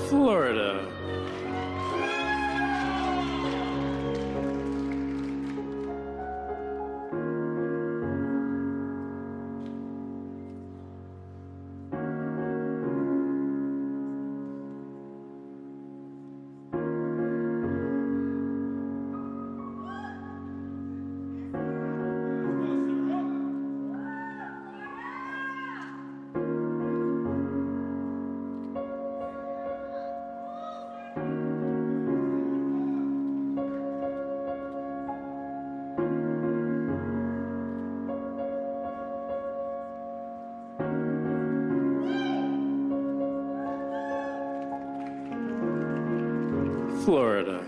Florida. Florida.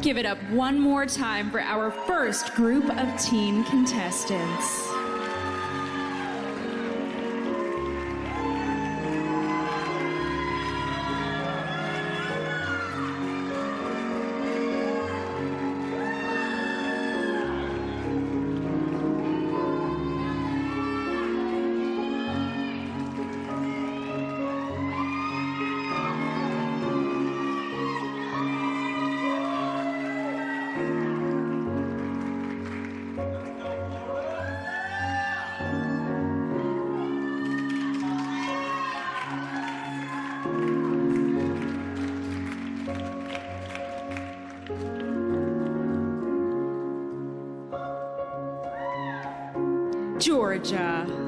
Give it up one more time for our first group of teen contestants. Georgia.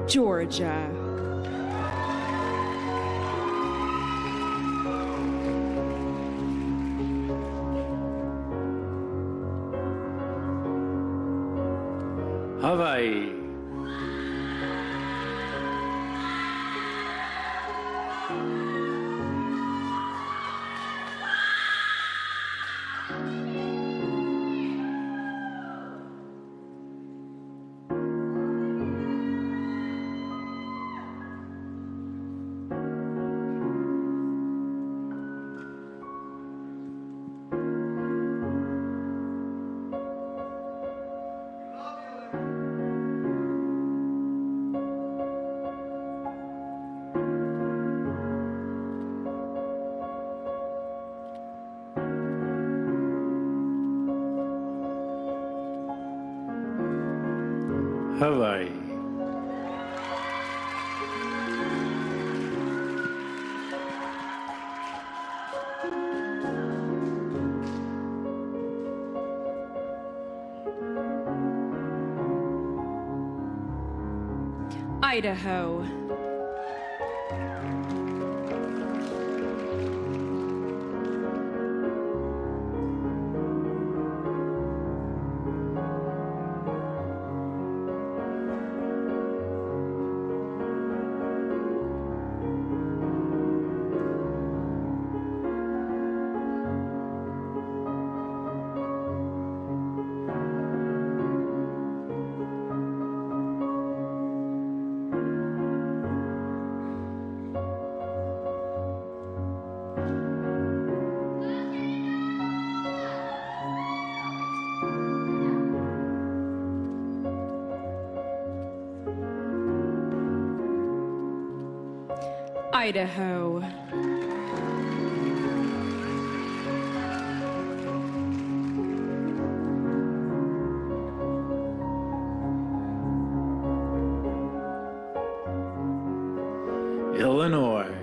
Georgia. Hawaii. Hawaii. Idaho. Idaho. Illinois.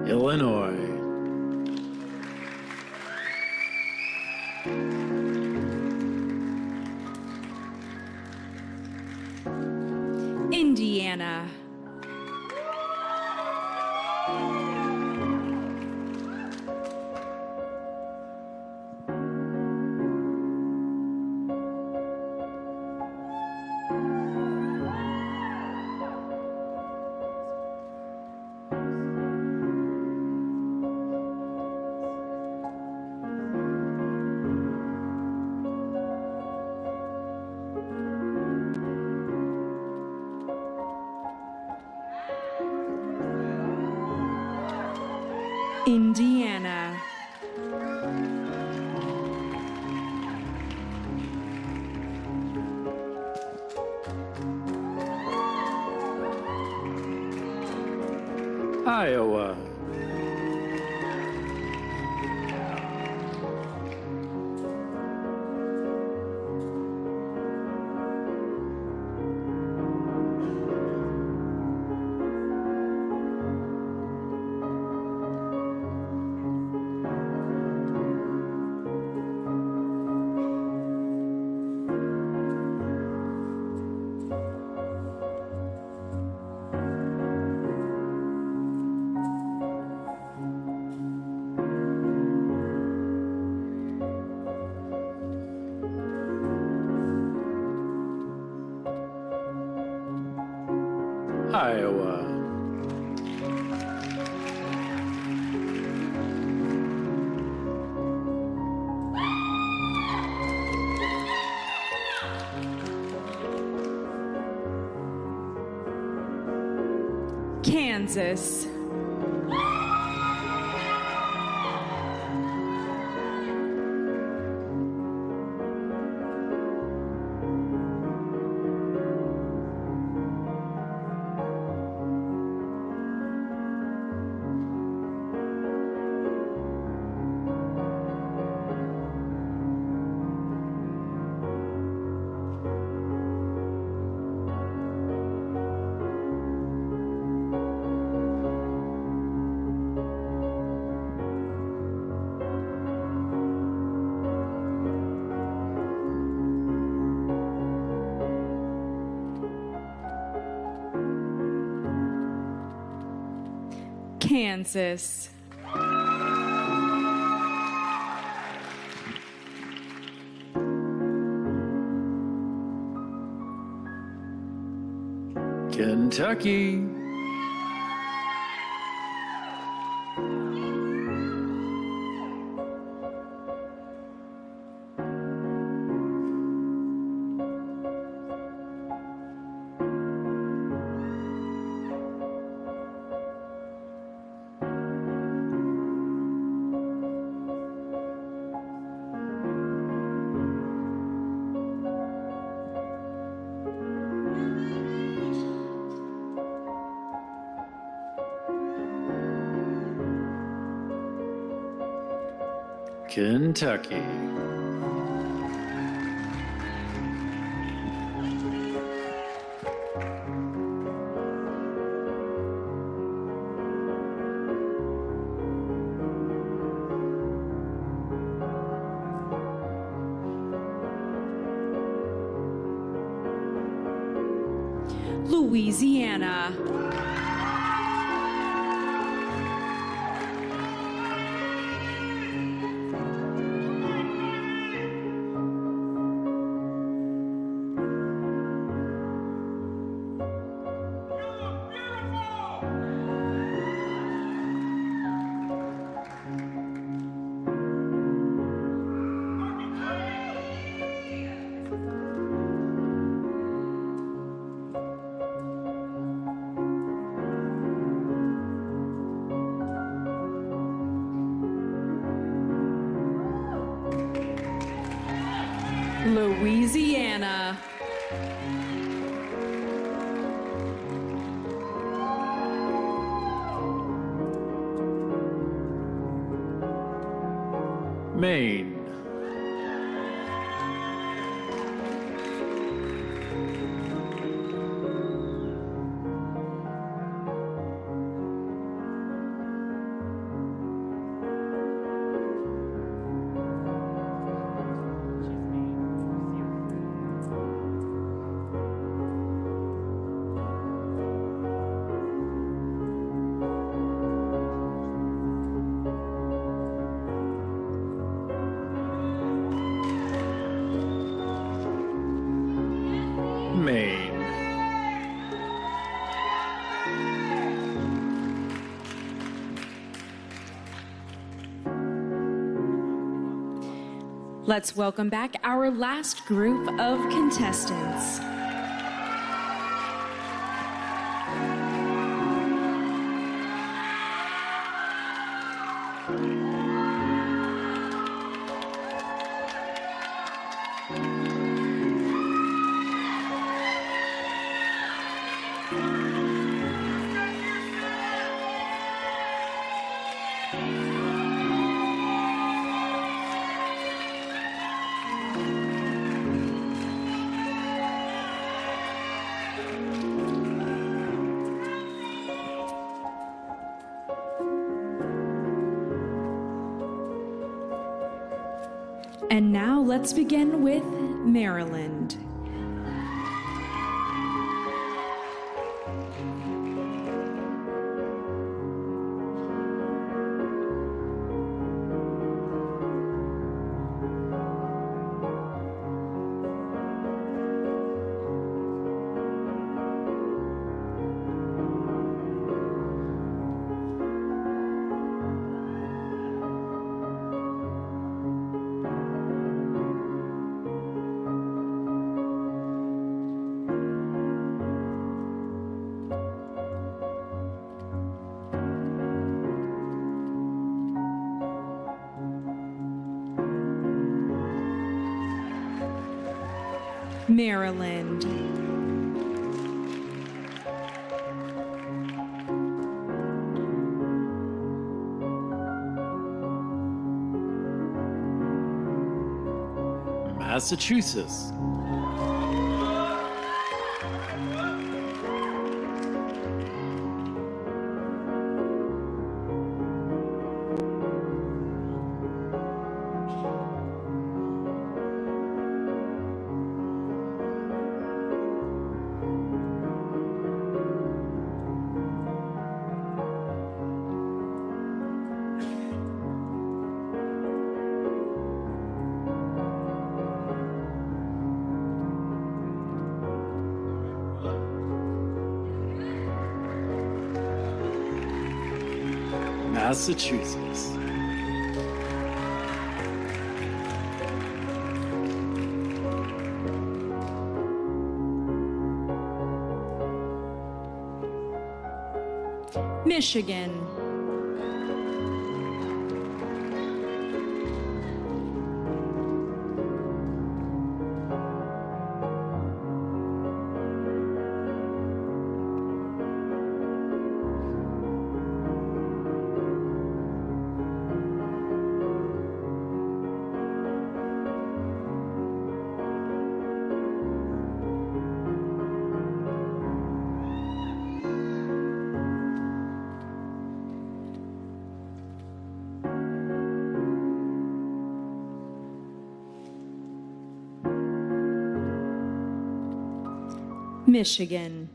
Illinois. Indiana. Iowa. Iowa. Kansas. Kansas. Kentucky. Kentucky. Louisiana. Louisiana. Maine. Maine. Let's welcome back our last group of contestants. And now let's begin with Maryland. Maryland. Massachusetts. Massachusetts. Michigan. Michigan.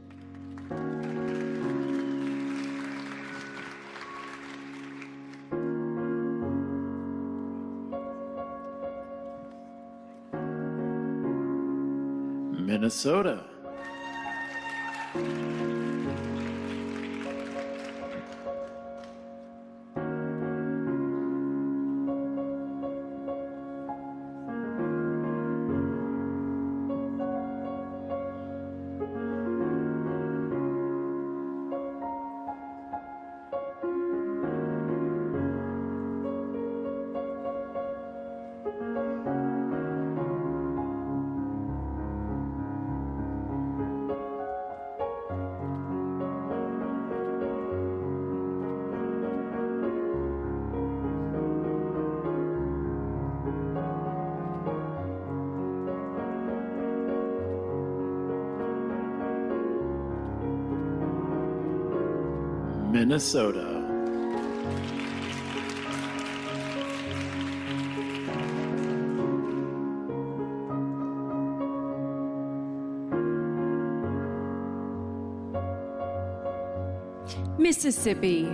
Minnesota. Minnesota. Mississippi.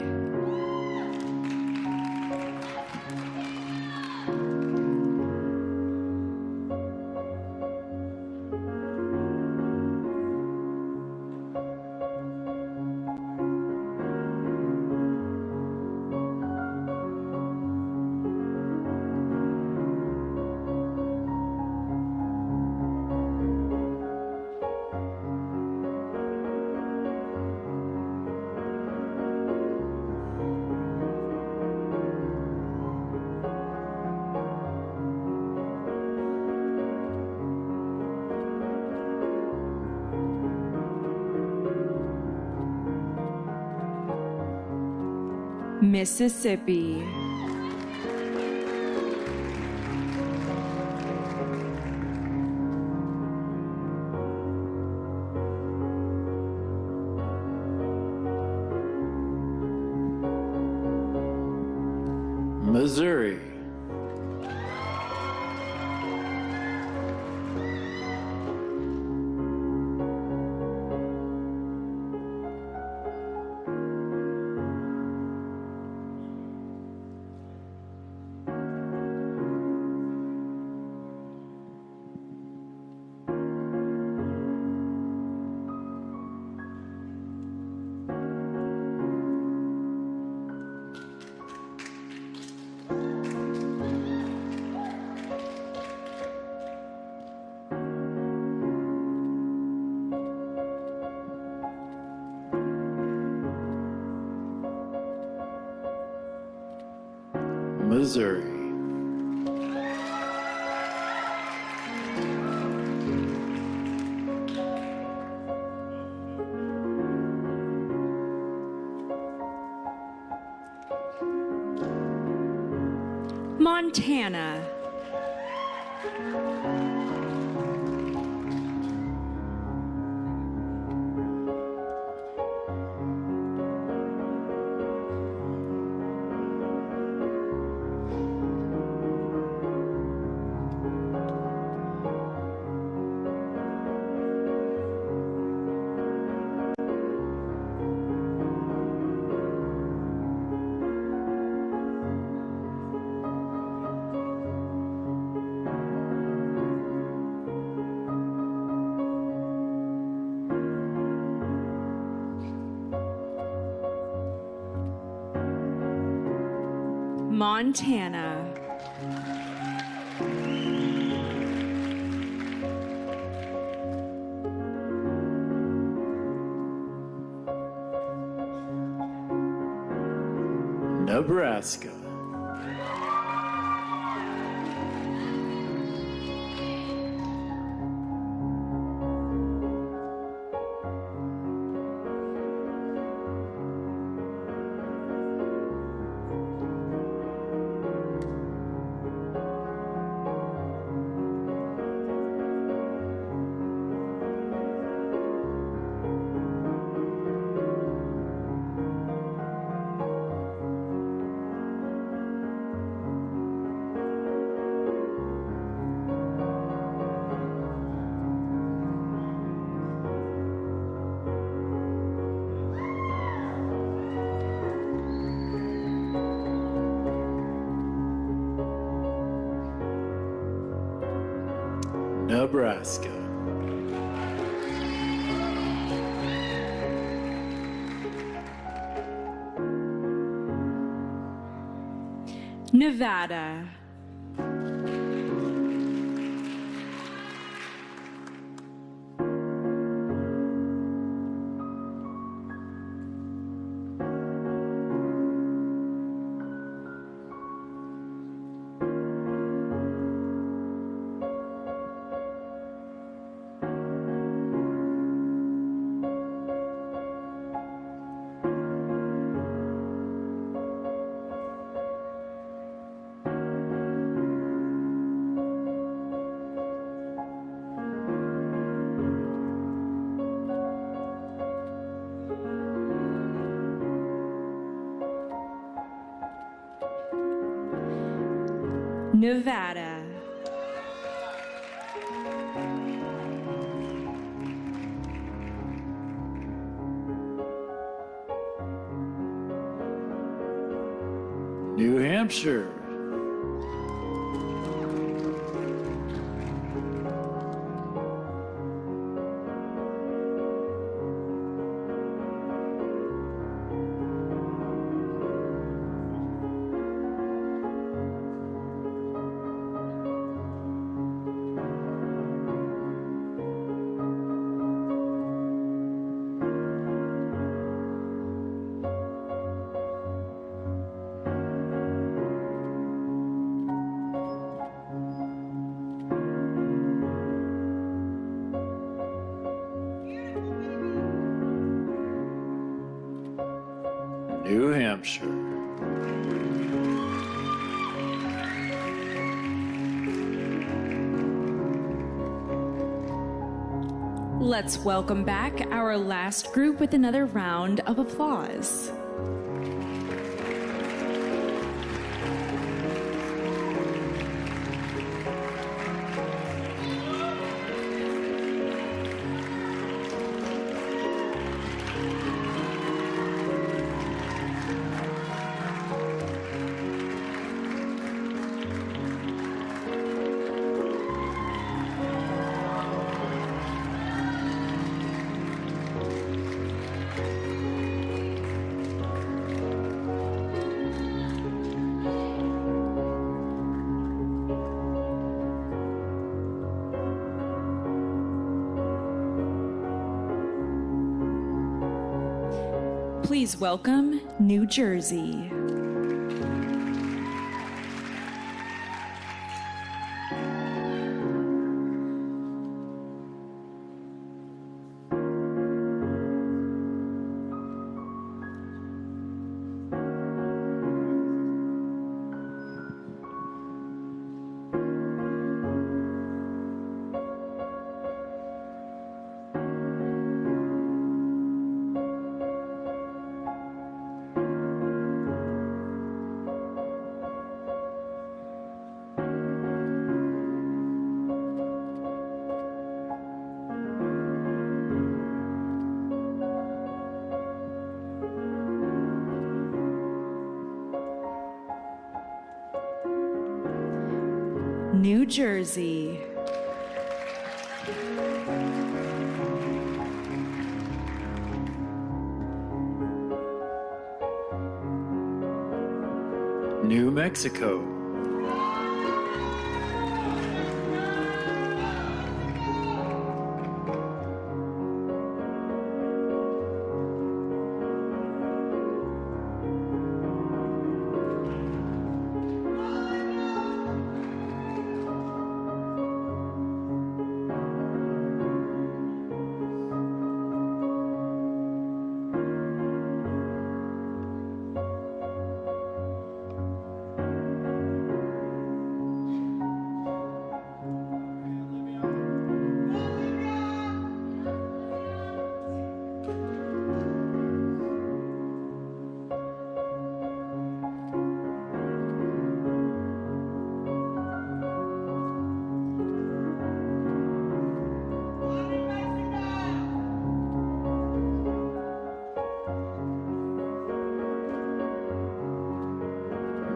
Mississippi. Missouri. Missouri. Montana. Montana. Nebraska. Nebraska. Nevada. Nevada. New Hampshire. New Hampshire. Let's welcome back our last group with another round of applause. Please welcome New Jersey. New Jersey. New Mexico.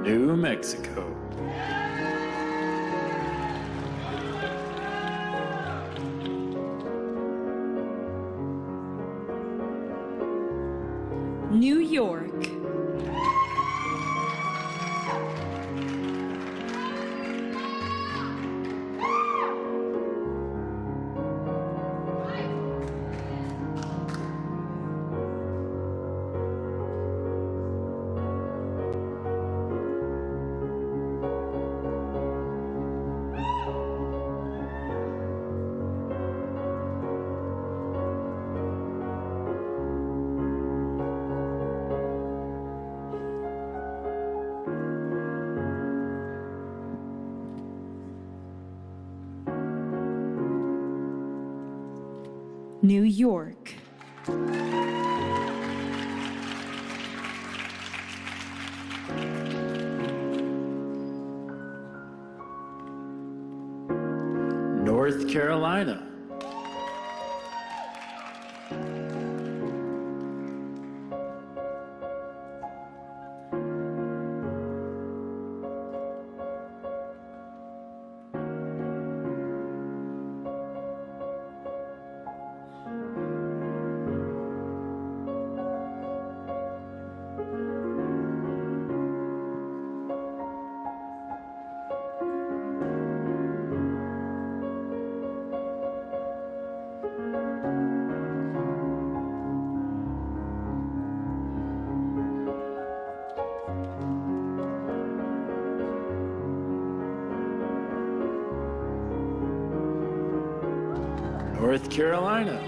New Mexico. New York. New York. North Carolina. North Carolina.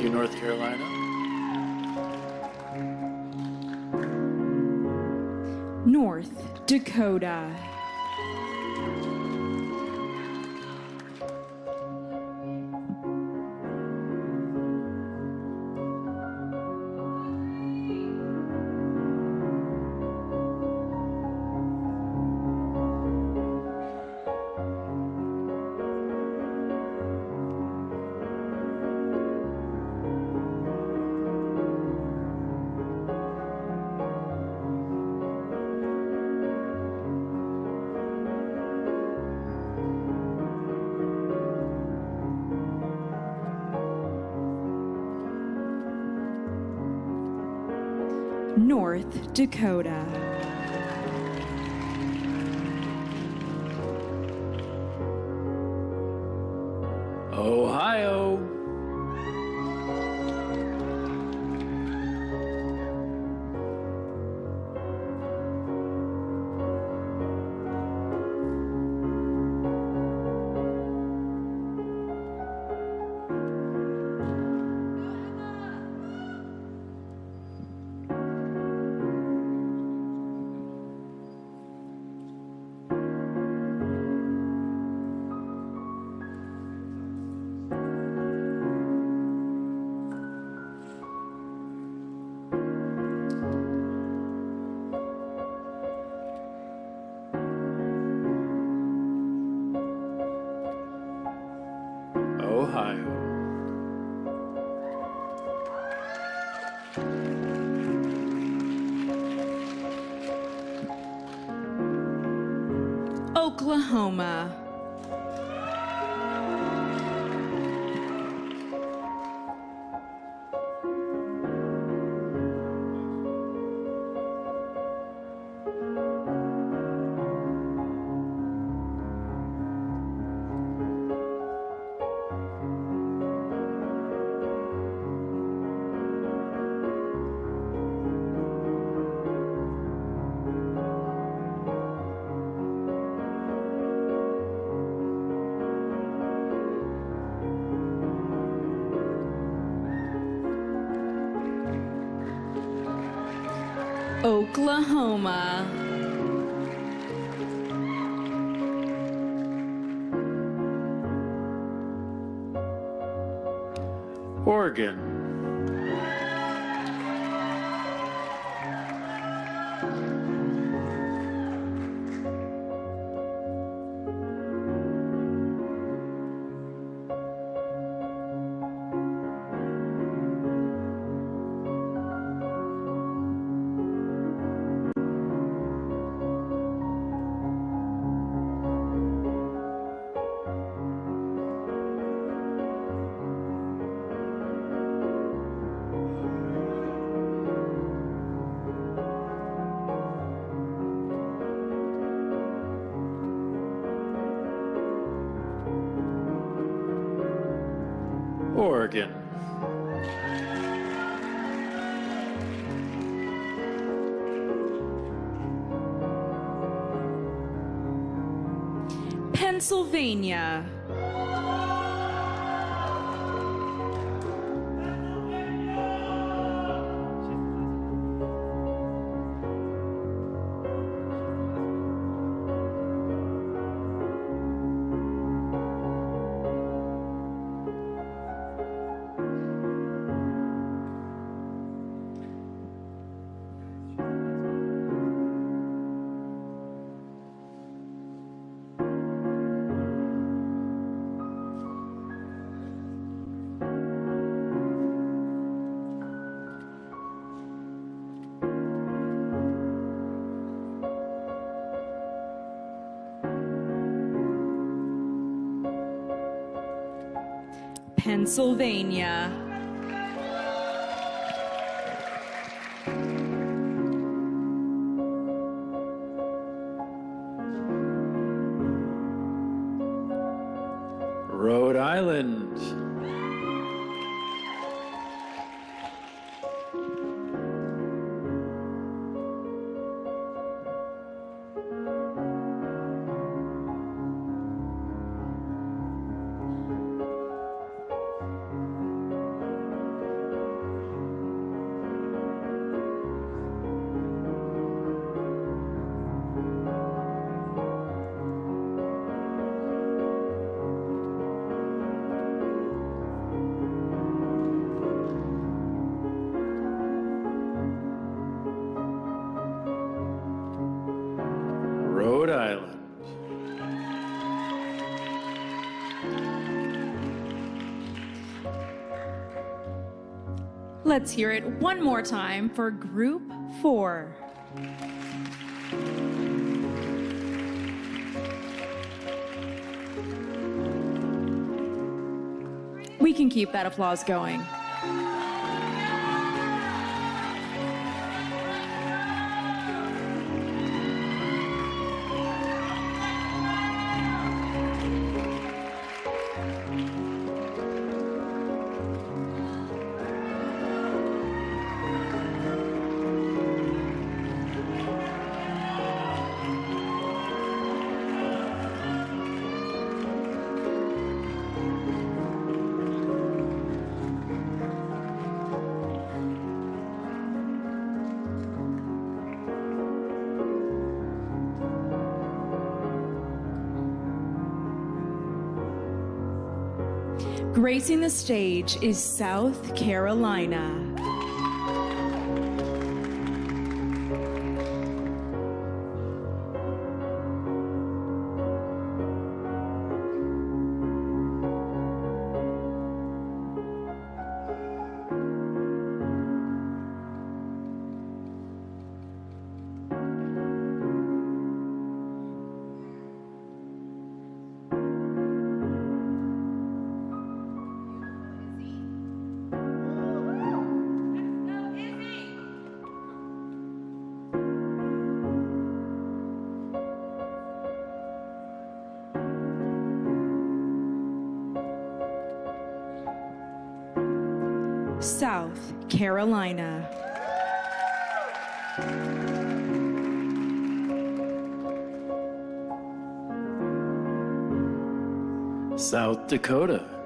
Thank you, North Carolina. North Dakota. North Dakota. Ohio. Ohio. Oklahoma. Oklahoma. Oregon. Oregon. Pennsylvania. Pennsylvania. Rhode Island. Let's hear it one more time for Group 4. We can keep that applause going. Gracing the stage is South Carolina. South Carolina. South Dakota.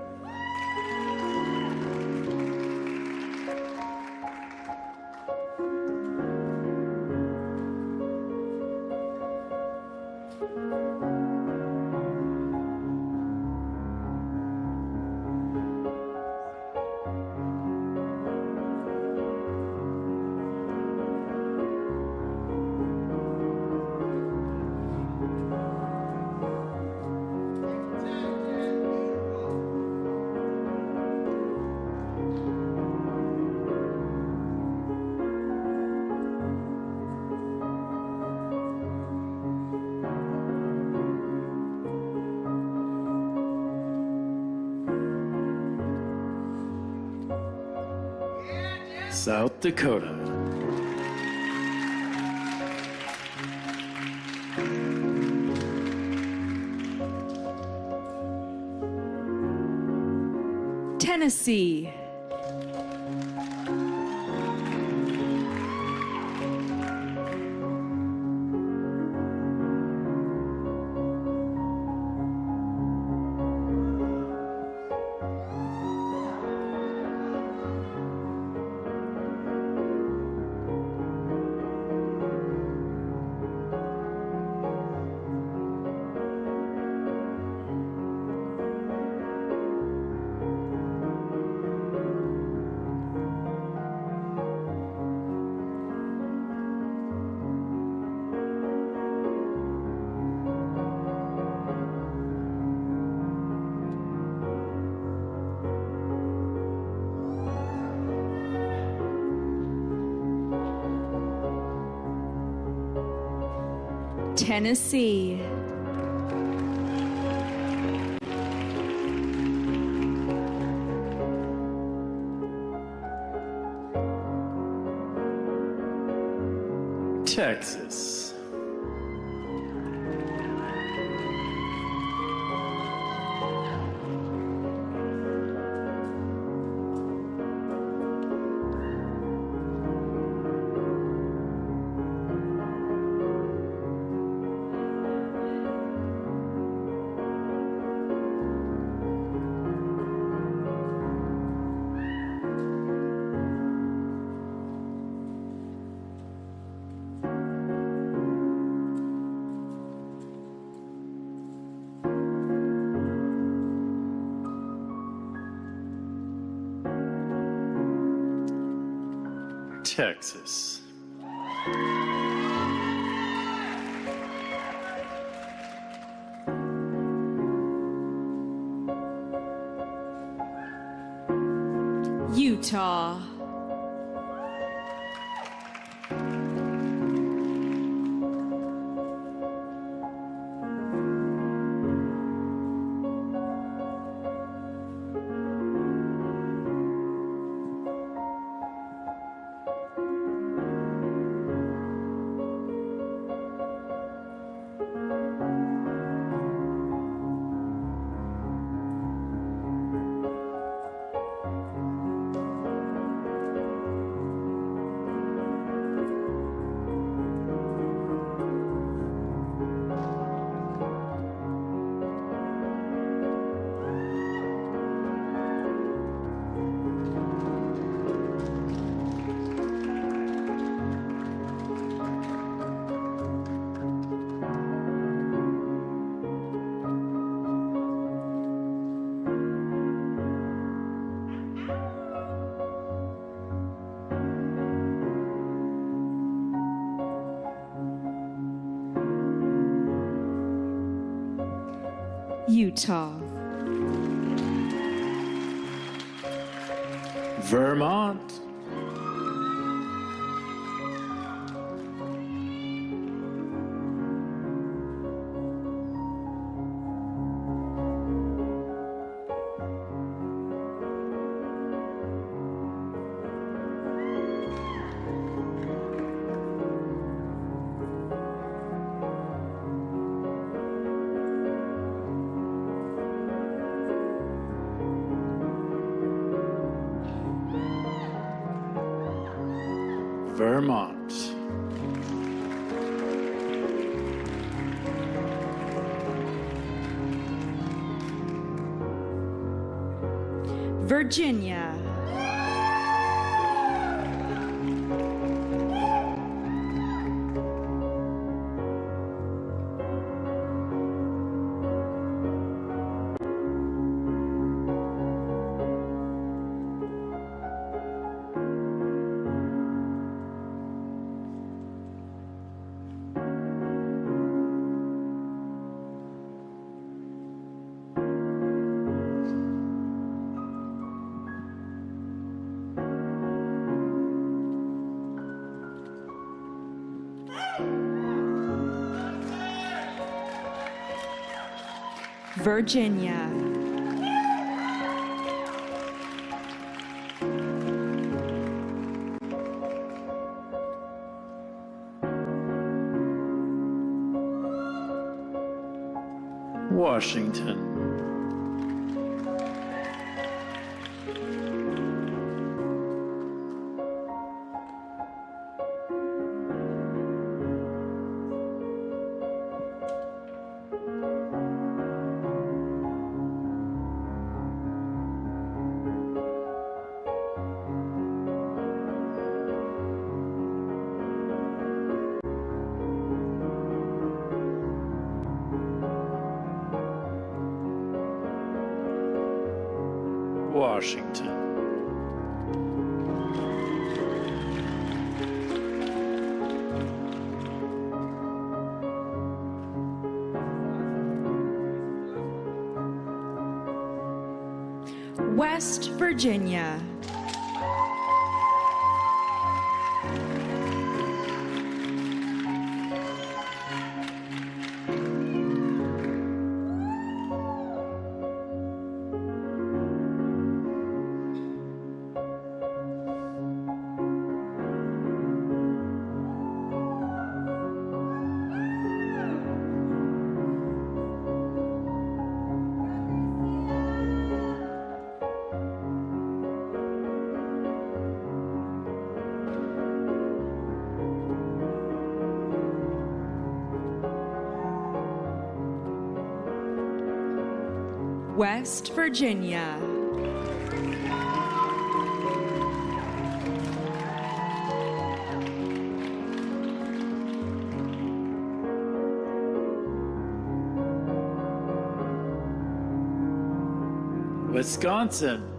South Dakota. Tennessee. Tennessee. Texas. Texas. Utah. Utah. Vermont. Vermont. Virginia. Virginia. Washington. Washington. West Virginia. West Virginia. Wisconsin.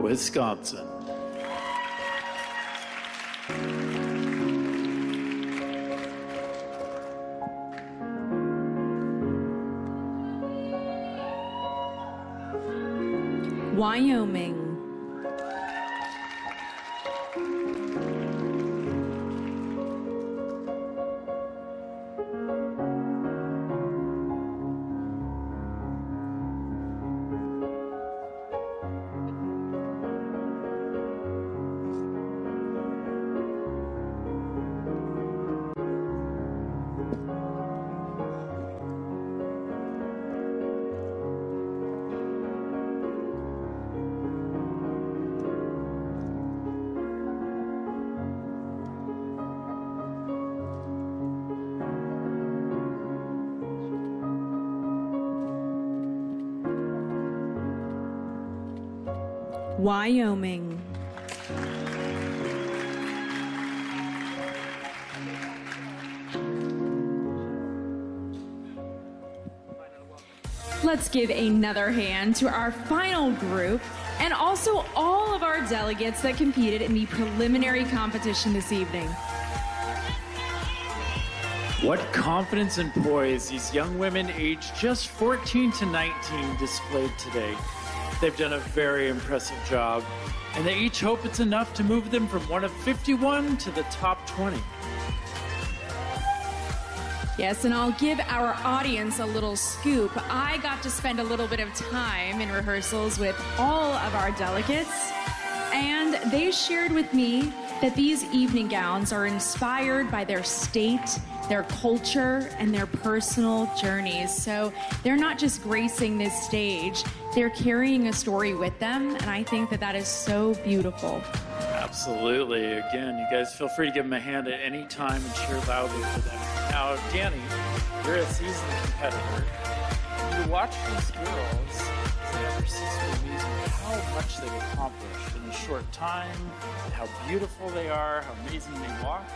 Wisconsin. Wyoming. Wyoming. Let's give another hand to our final group and also all of our delegates that competed in the preliminary competition this evening. What confidence and poise these young women aged just 14 to 19 displayed today. They've done a very impressive job, and they each hope it's enough to move them from one of 51 to the top 20. Yes, and I'll give our audience a little scoop. I got to spend a little bit of time in rehearsals with all of our delegates, and they shared with me that these evening gowns are inspired by their state, their culture, and their personal journeys. So they're not just gracing this stage, they're carrying a story with them, and I think that that is so beautiful. Absolutely. Again, you guys feel free to give them a hand at any time and cheer loudly for them. Now, Danny, you're a seasoned competitor. You watch these girls, they ever cease to amaze you how much they've accomplished in a short time, and how beautiful they are, how amazing they walk.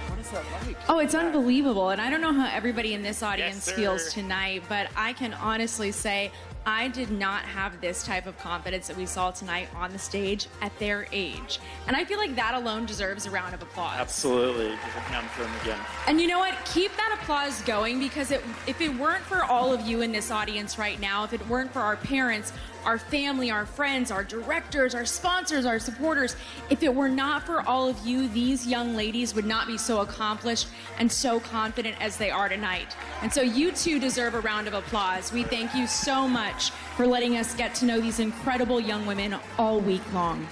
What is that like? Oh, it's unbelievable. And I don't know how everybody in this audience Yes, feels tonight, but I can honestly say I did not have this type of confidence that we saw tonight on the stage at their age. And I feel like that alone deserves a round of applause. Absolutely. Give a hand for them again. And you know what? Keep that applause going, because if it weren't for all of you in this audience right now, if it weren't for our parents, our family, our friends, our directors, our sponsors, our supporters, if it were not for all of you, these young ladies would not be so accomplished and so confident as they are tonight. And so you too deserve a round of applause. We thank you so much for letting us get to know these incredible young women all week long.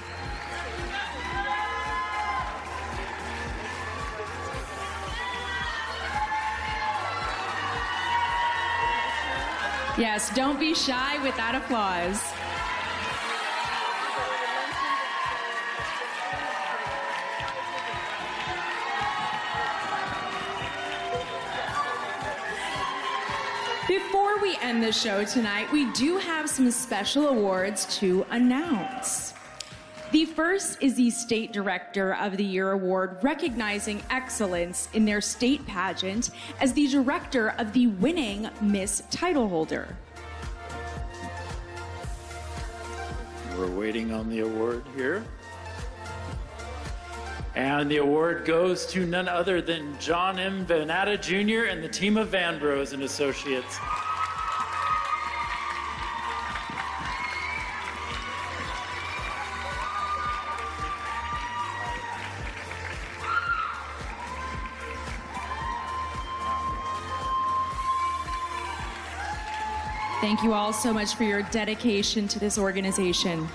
Yes, don't be shy with that applause. Before we end the show tonight, we do have some special awards to announce. The first is the State Director of the Year Award, recognizing excellence in their state pageant as the director of the winning Miss title holder. We're waiting on the award here. And the award goes to none other than John M. Venata Jr. and the team of Van Bros and Associates. Thank you all so much for your dedication to this organization.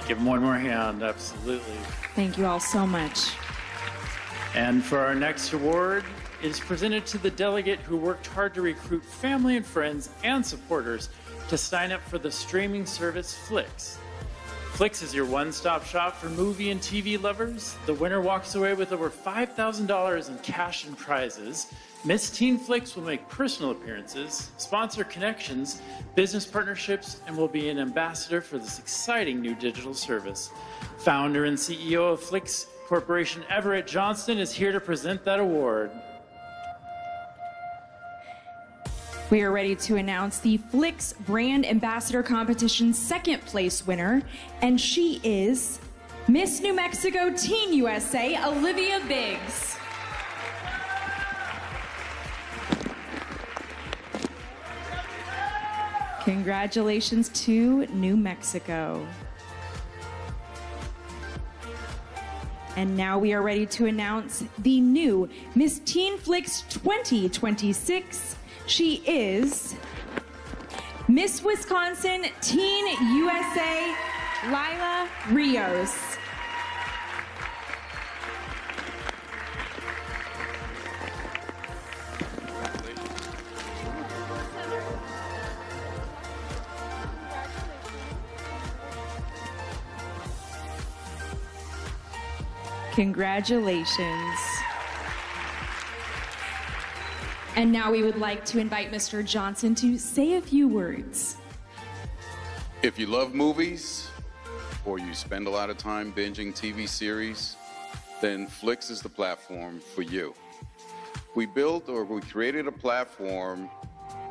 Give them one more hand, absolutely. Thank you all so much. And for our next award, it is presented to the delegate who worked hard to recruit family and friends and supporters to sign up for the streaming service Flix. Flix is your one-stop shop for movie and TV lovers. The winner walks away with over $5,000 in cash and prizes. Miss Teen Flix will make personal appearances, sponsor connections, business partnerships, and will be an ambassador for this exciting new digital service. Founder and CEO of Flix Corporation, Everett Johnston, is here to present that award. We are ready to announce the Flix Brand Ambassador Competition's second place winner, and she is Miss New Mexico Teen USA, Olivia Biggs. Congratulations to New Mexico. And now we are ready to announce the new Miss Teen Flix 2026. She is Miss Wisconsin Teen USA, Lila Rios. Congratulations. And now we would like to invite Mr. Johnson to say a few words. If you love movies or you spend a lot of time binging TV series, then Flix is the platform for you. We created a platform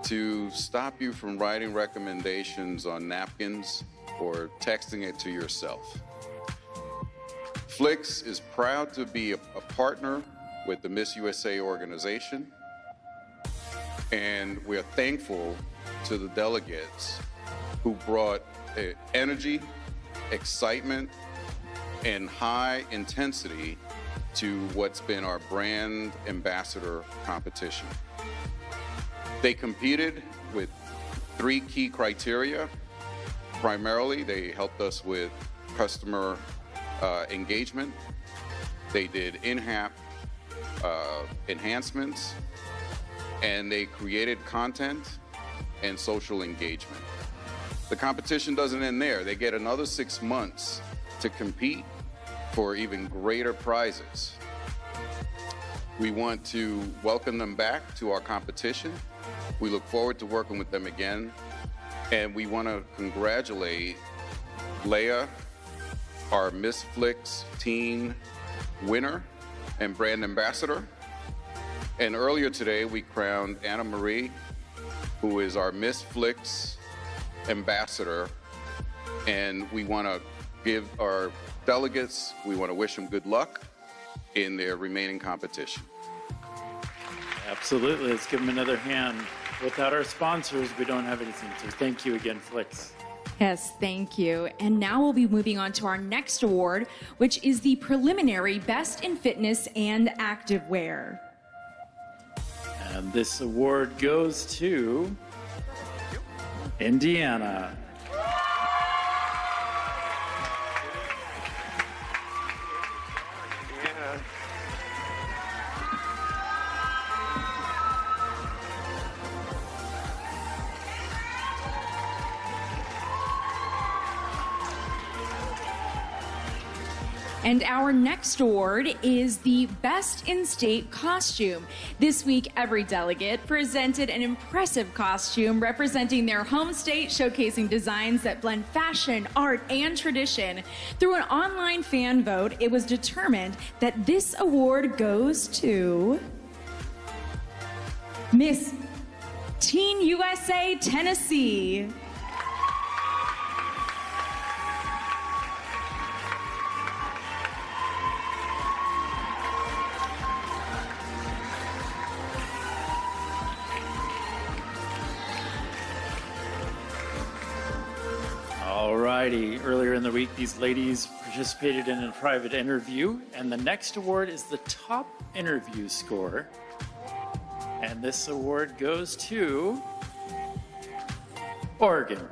to stop you from writing recommendations on napkins or texting it to yourself. Flix is proud to be a partner with the Miss USA organization, and we're thankful to the delegates who brought energy, excitement, and high intensity to what's been our brand ambassador competition. They competed with 3 key criteria. Primarily, they helped us with customer engagement. They did in-app enhancements, and they created content and social engagement. The competition doesn't end there. They get another 6 months to compete for even greater prizes. We want to welcome them back to our competition. We look forward to working with them again. And we want to congratulate Leia, our Miss Flix Teen winner and brand ambassador. And earlier today, we crowned Anna Marie, who is our Miss Flix ambassador. And we want to give our delegates, we want to wish them good luck in their remaining competition. Absolutely. Let's give them another hand. Without our sponsors, we don't have anything. So thank you again, Flix. Yes, thank you. And now we'll be moving on to our next award, which is the preliminary Best in Fitness and Activewear. And this award goes to Indiana. And our next award is the Best in-State Costume. This week, every delegate presented an impressive costume representing their home state, showcasing designs that blend fashion, art, and tradition. Through an online fan vote, it was determined that this award goes to Miss Teen USA Tennessee. Alrighty, earlier in the week, these ladies participated in a private interview, and the next award is the top interview score. And this award goes to Oregon.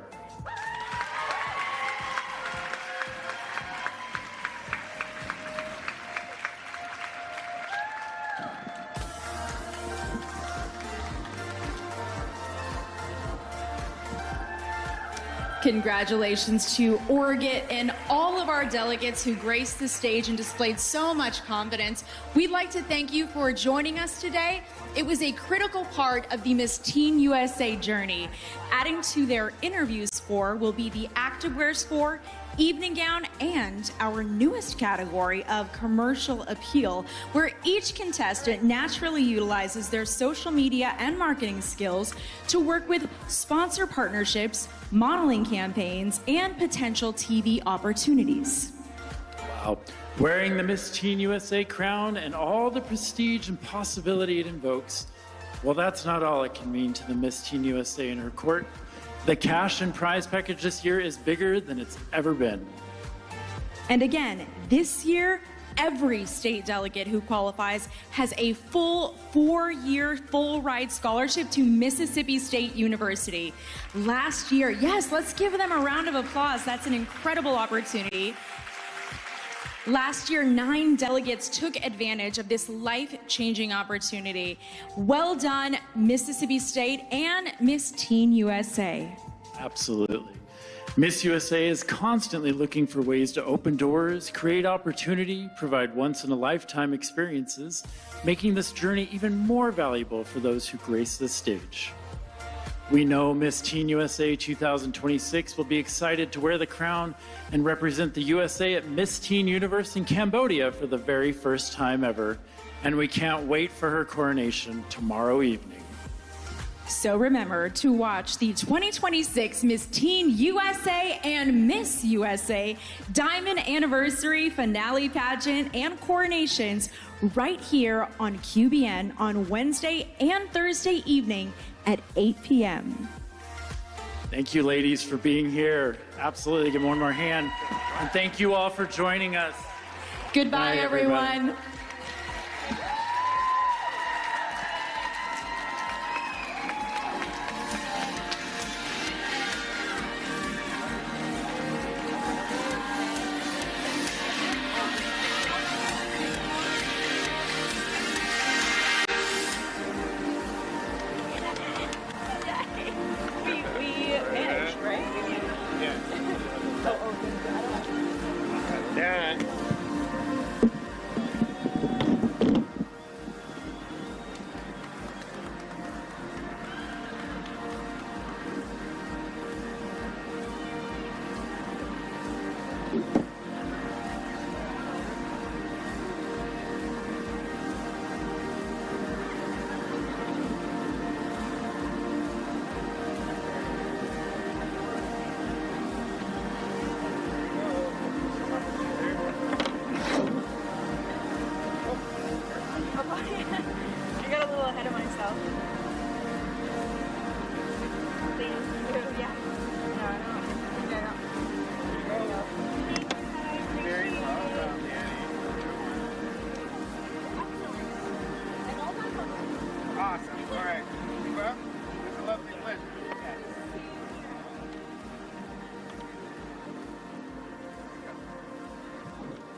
Congratulations to Oregon and all of our delegates who graced the stage and displayed so much confidence. We'd like to thank you for joining us today. It was a critical part of the Miss Teen USA journey. Adding to their interview score will be the activewear score, evening gown, and our newest category of commercial appeal, where each contestant naturally utilizes their social media and marketing skills to work with sponsor partnerships, modeling campaigns, and potential TV opportunities. Wow. Wearing the Miss Teen USA crown and all the prestige and possibility it invokes, well, that's not all it can mean to the Miss Teen USA and her court. The cash and prize package this year is bigger than it's ever been. And again, this year, every state delegate who qualifies has a full 4-year full ride scholarship to Mississippi State University. Last year, yes, let's give them a round of applause. That's an incredible opportunity. Last year, 9 delegates took advantage of this life-changing opportunity. Well done, Mississippi State and Miss Teen USA. Absolutely. Miss USA is constantly looking for ways to open doors, create opportunity, provide once-in-a-lifetime experiences, making this journey even more valuable for those who grace the stage. We know Miss Teen USA 2026 will be excited to wear the crown and represent the USA at Miss Teen Universe in Cambodia for the very first time ever, and we can't wait for her coronation tomorrow evening. So remember to watch the 2026 Miss Teen USA and Miss USA Diamond Anniversary Finale Pageant and Coronations right here on QBN on Wednesday and Thursday evening at 8 p.m. Thank you, ladies, for being here. Absolutely. Give one more hand. And thank you all for joining us. Goodbye, Good night, everybody. everyone. We managed, right? That. I got a little ahead of myself. Thank you. Yeah. No, no. Yeah, no. Very well, Danny. Awesome. All right.